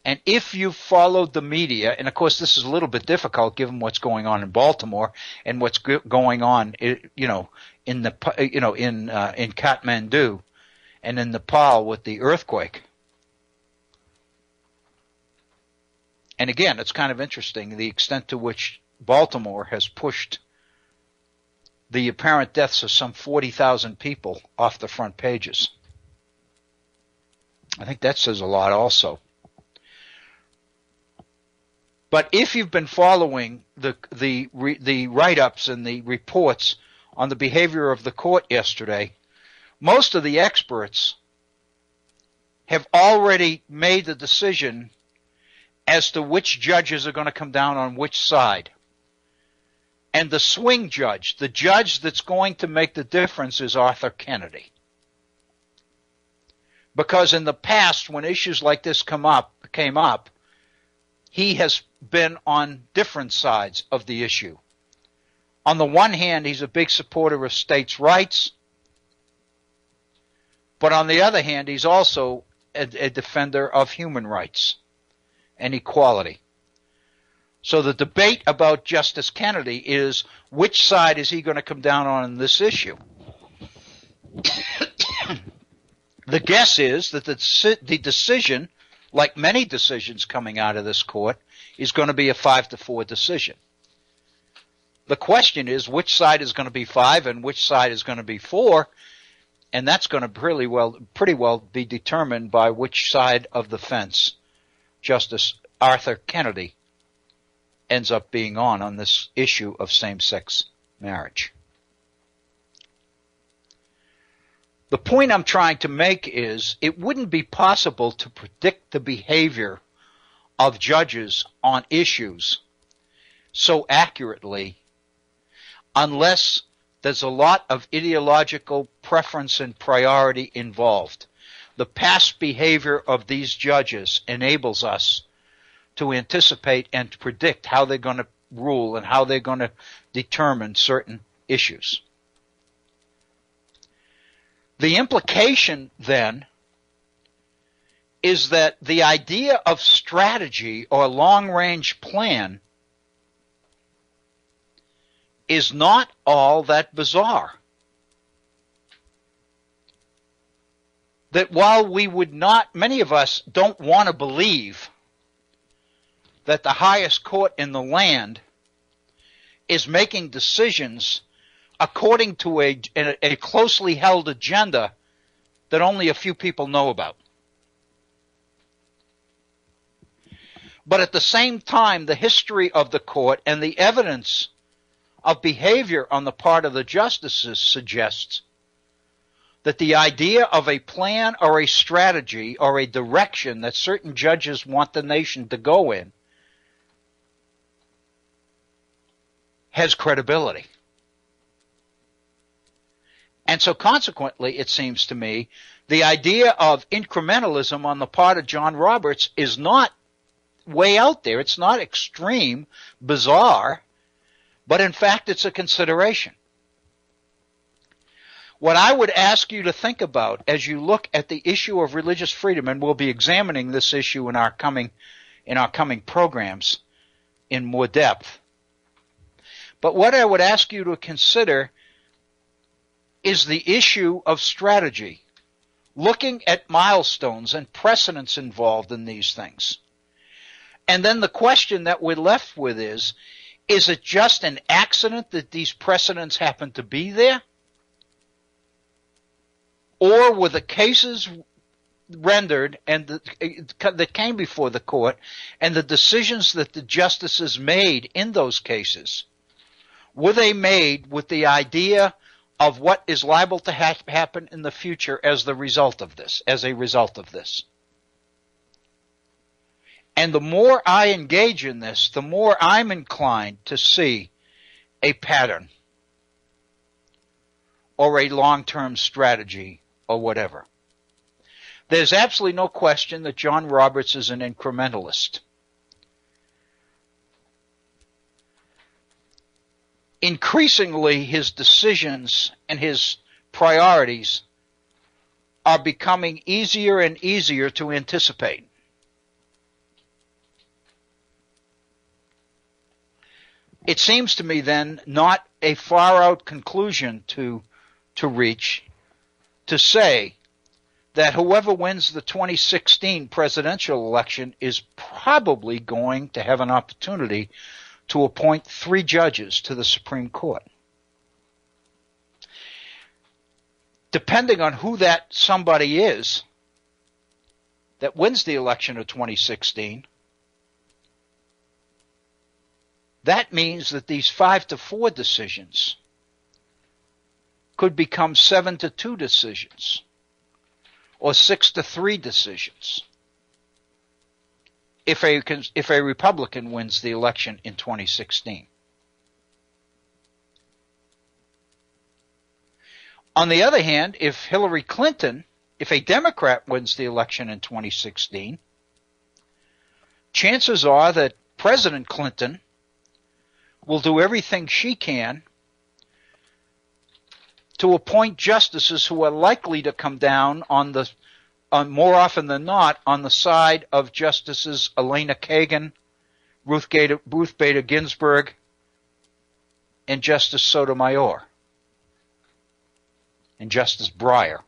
And if you followed the media, and of course this is a little bit difficult given what's going on in Baltimore and what's going on, in Kathmandu and in Nepal with the earthquake. And again, it's kind of interesting the extent to which Baltimore has pushed the apparent deaths of some 40,000 people off the front pages. I think that says a lot also. But if you've been following the write-ups and the reports on the behavior of the court yesterday, most of the experts have already made the decision as to which judges are going to come down on which side. And the swing judge, the judge that's going to make the difference, is Arthur Kennedy. Because in the past, when issues like this came up, he has been on different sides of the issue. On the one hand, he's a big supporter of states' rights, but on the other hand, he's also a defender of human rights and equality. So the debate about Justice Kennedy is which side is he going to come down on in this issue? The guess is that the decision, like many decisions coming out of this court, is going to be a 5-4 decision. The question is which side is going to be 5 and which side is going to be 4, and that's going to pretty well be determined by which side of the fence Justice Arthur Kennedy ends up being on this issue of same-sex marriage. The point I'm trying to make is it wouldn't be possible to predict the behavior of judges on issues so accurately unless there's a lot of ideological preference and priority involved. The past behavior of these judges enables us to anticipate and to predict how they're going to rule and how they're going to determine certain issues. The implication, then, is that the idea of strategy or long-range plan is not all that bizarre. That while we would not, many of us don't want to believe that the highest court in the land is making decisions according to a closely held agenda that only a few people know about. But at the same time, the history of the court and the evidence of behavior on the part of the justices suggests that the idea of a plan or a strategy or a direction that certain judges want the nation to go in has credibility. And so consequently, it seems to me, the idea of incrementalism on the part of John Roberts is not way out there. It's not extreme, bizarre, but in fact it's a consideration. What I would ask you to think about as you look at the issue of religious freedom, and we'll be examining this issue in our coming programs in more depth, but what I would ask you to consider is the issue of strategy, looking at milestones and precedents involved in these things. And then the question that we're left with is it just an accident that these precedents happen to be there? Or were the cases rendered and that came before the court and the decisions that the justices made in those cases, were they made with the idea of what is liable to happen in the future as a result of this? And the more I engage in this, the more I'm inclined to see a pattern or a long-term strategy or whatever. There's absolutely no question that John Roberts is an incrementalist. Increasingly, his decisions and his priorities are becoming easier and easier to anticipate. it seems to me then not a far out conclusion to reach to say that whoever wins the 2016 presidential election is probably going to have an opportunity to appoint 3 judges to the Supreme Court. Depending on who that somebody is that wins the election of 2016, that means that these 5-4 decisions could become 7-2 decisions or 6-3 decisions if a Republican wins the election in 2016. On the other hand, if Hillary Clinton, if a Democrat wins the election in 2016, chances are that President Clinton will do everything she can to appoint justices who are likely to come down on more often than not on the side of Justices Elena Kagan, Ruth Bader Ginsburg, and Justice Sotomayor, and Justice Breyer.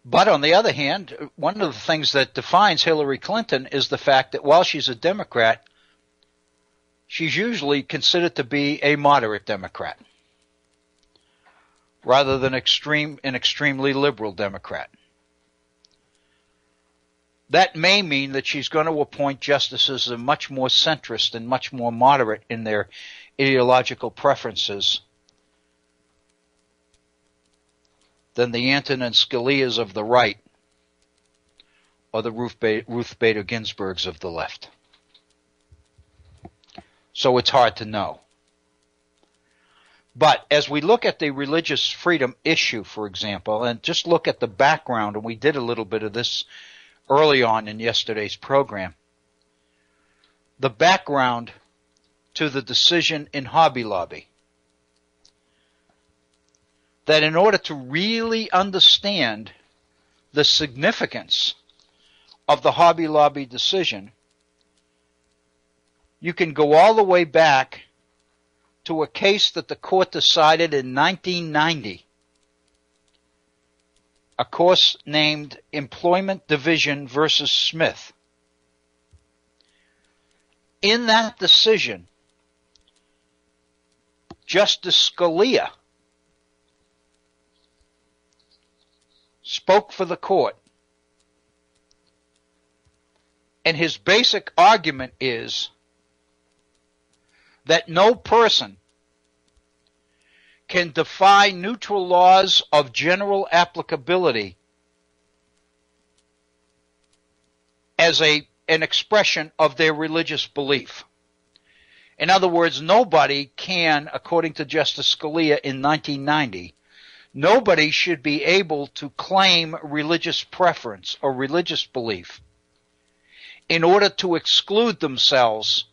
But on the other hand, one of the things that defines Hillary Clinton is the fact that while she's a Democrat, she's usually considered to be a moderate Democrat rather than an extremely liberal Democrat. That may mean that she's going to appoint justices that are much more centrist and much more moderate in their ideological preferences than the Antonin Scalias of the right or the Ruth Bader Ginsburgs of the left. So it's hard to know. But as we look at the religious freedom issue, for example, and just look at the background, and we did a little bit of this early on in yesterday's program, the background to the decision in Hobby Lobby, that in order to really understand the significance of the Hobby Lobby decision, you can go all the way back to a case that the court decided in 1990, a case named Employment Division versus Smith. In that decision, Justice Scalia spoke for the court, and his basic argument is that no person can defy neutral laws of general applicability as an expression of their religious belief. In other words, nobody can, according to Justice Scalia in 1990, nobody should be able to claim religious preference or religious belief in order to exclude themselves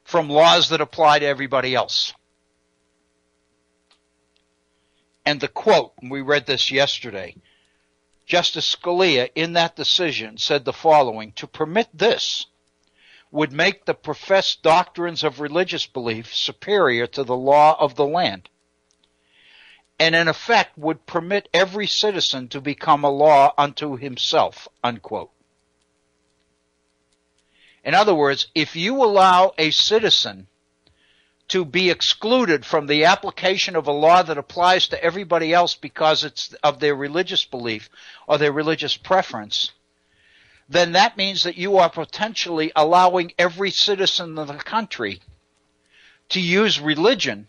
from laws that apply to everybody else. And the quote, and we read this yesterday, Justice Scalia in that decision said the following: to permit this would make the professed doctrines of religious belief superior to the law of the land, and in effect would permit every citizen to become a law unto himself, unquote. In other words, if you allow a citizen to be excluded from the application of a law that applies to everybody else because it's of their religious belief or their religious preference, then that means that you are potentially allowing every citizen of the country to use religion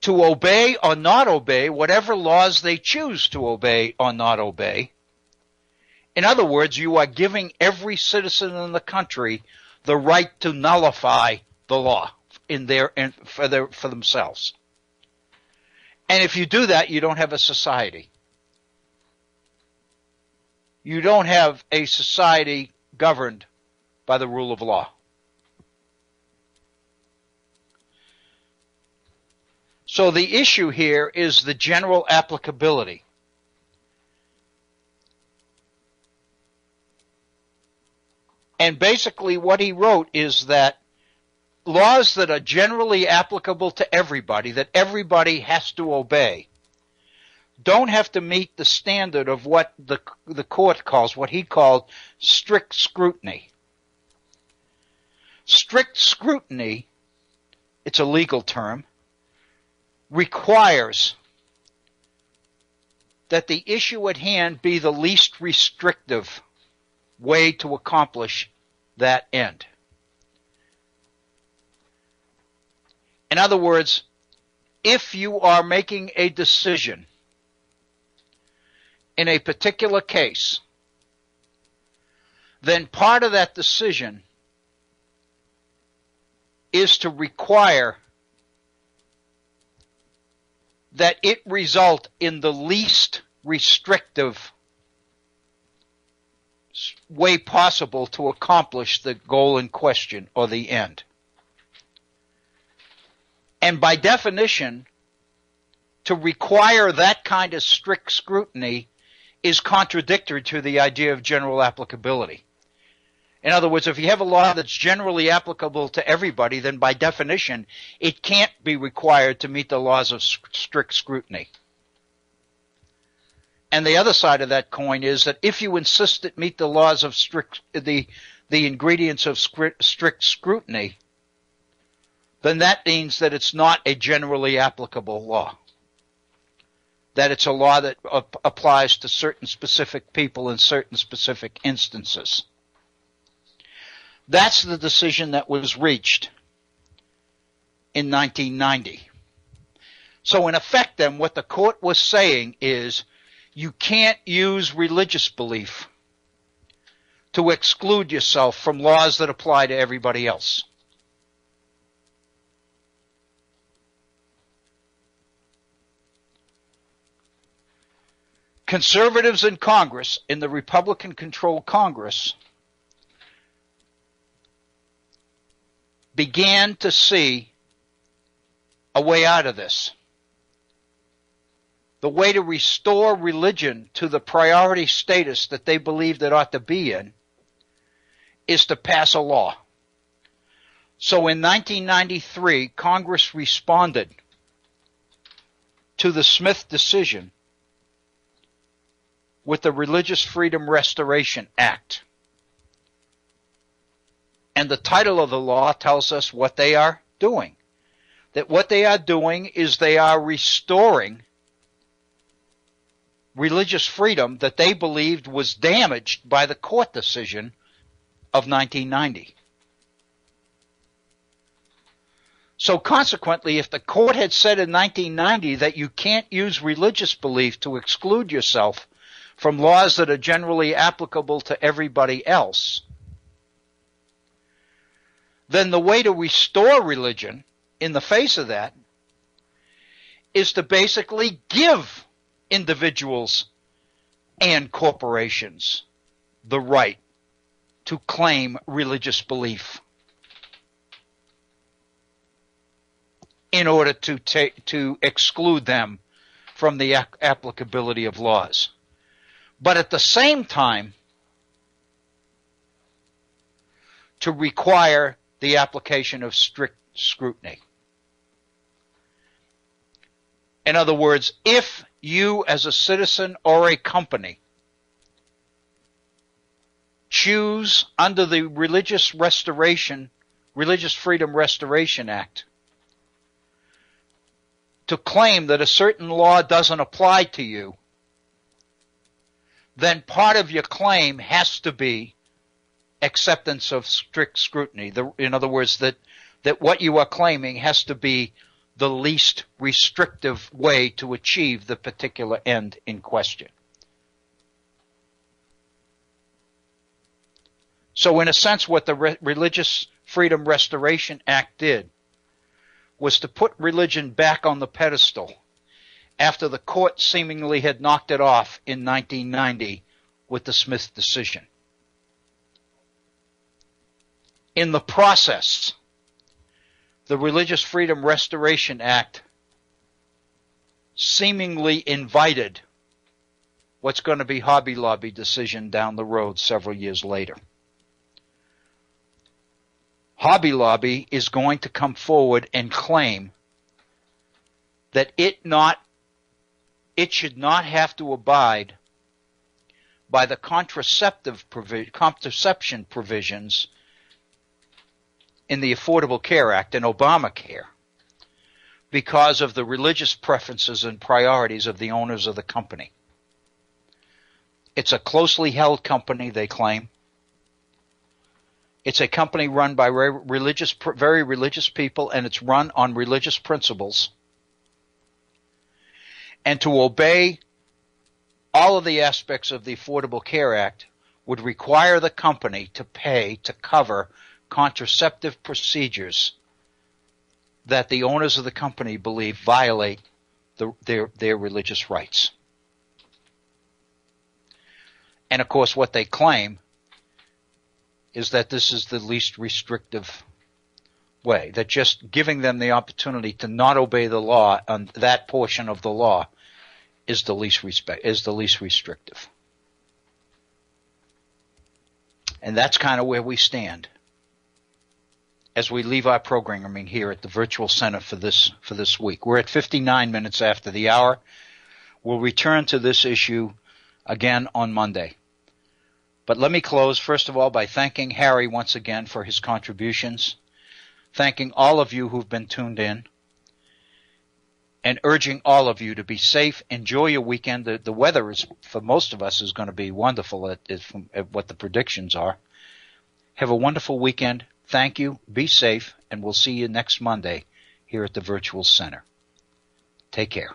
to obey or not obey whatever laws they choose to obey or not obey. In other words, you are giving every citizen in the country the right to nullify the law for themselves. And if you do that, you don't have a society. You don't have a society governed by the rule of law. So the issue here is the general applicability. And basically what he wrote is that laws that are generally applicable to everybody, that everybody has to obey, don't have to meet the standard of what the court calls, what he called strict scrutiny. Strict scrutiny, it's a legal term, requires that the issue at hand be the least restrictive way to accomplish that end. In other words, if you are making a decision in a particular case, then part of that decision is to require that it result in the least restrictive way possible to accomplish the goal in question or the end. And by definition, to require that kind of strict scrutiny is contradictory to the idea of general applicability. In other words, if you have a law that's generally applicable to everybody, then by definition, it can't be required to meet the laws of strict scrutiny. And the other side of that coin is that if you insist it meet the laws of the ingredients of strict scrutiny, then that means that it's not a generally applicable law. That it's a law that applies to certain specific people in certain specific instances. That's the decision that was reached in 1990. So in effect then, what the court was saying is you can't use religious belief to exclude yourself from laws that apply to everybody else. Conservatives in Congress, in the Republican-controlled Congress, began to see a way out of this. The way to restore religion to the priority status that they believed it ought to be in is to pass a law. So in 1993, Congress responded to the Smith decision with the Religious Freedom Restoration Act. And the title of the law tells us what they are doing. That what they are doing is they are restoring religious freedom that they believed was damaged by the court decision of 1990. So consequently, if the court had said in 1990 that you can't use religious belief to exclude yourself from laws that are generally applicable to everybody else, then the way to restore religion in the face of that is to basically give individuals and corporations the right to claim religious belief in order to exclude them from the applicability of laws. But at the same time, to require the application of strict scrutiny. In other words, if you as a citizen or a company choose under the Religious Freedom Restoration Act to claim that a certain law doesn't apply to you, then part of your claim has to be acceptance of strict scrutiny. In other words, that what you are claiming has to be the least restrictive way to achieve the particular end in question. So in a sense, what the Religious Freedom Restoration Act did was to put religion back on the pedestal after the court seemingly had knocked it off in 1990 with the Smith decision. In the process, the Religious Freedom Restoration Act seemingly invited what's going to be Hobby Lobby decision down the road several years later. Hobby Lobby is going to come forward and claim that it should not have to abide by the contraception provisions in the Affordable Care Act and Obamacare because of the religious preferences and priorities of the owners of the company. It's a closely held company, they claim. It's a company run by very religious people, and it's run on religious principles. And to obey all of the aspects of the Affordable Care Act would require the company to pay to cover contraceptive procedures that the owners of the company believe violate their religious rights. And of course, what they claim is that this is the least restrictive way, that just giving them the opportunity to not obey the law on that portion of the law is the least restrictive. And that's kind of where we stand as we leave our programming here at the Virtual Center for this week. We're at 59 minutes after the hour. We'll return to this issue again on Monday. But let me close, first of all, by thanking Harry once again for his contributions, thanking all of you who've been tuned in, and urging all of you to be safe. Enjoy your weekend. The weather is, for most of us, is going to be wonderful at what the predictions are. Have a wonderful weekend. Thank you. Be safe, and we'll see you next Monday here at the Virtual Center. Take care.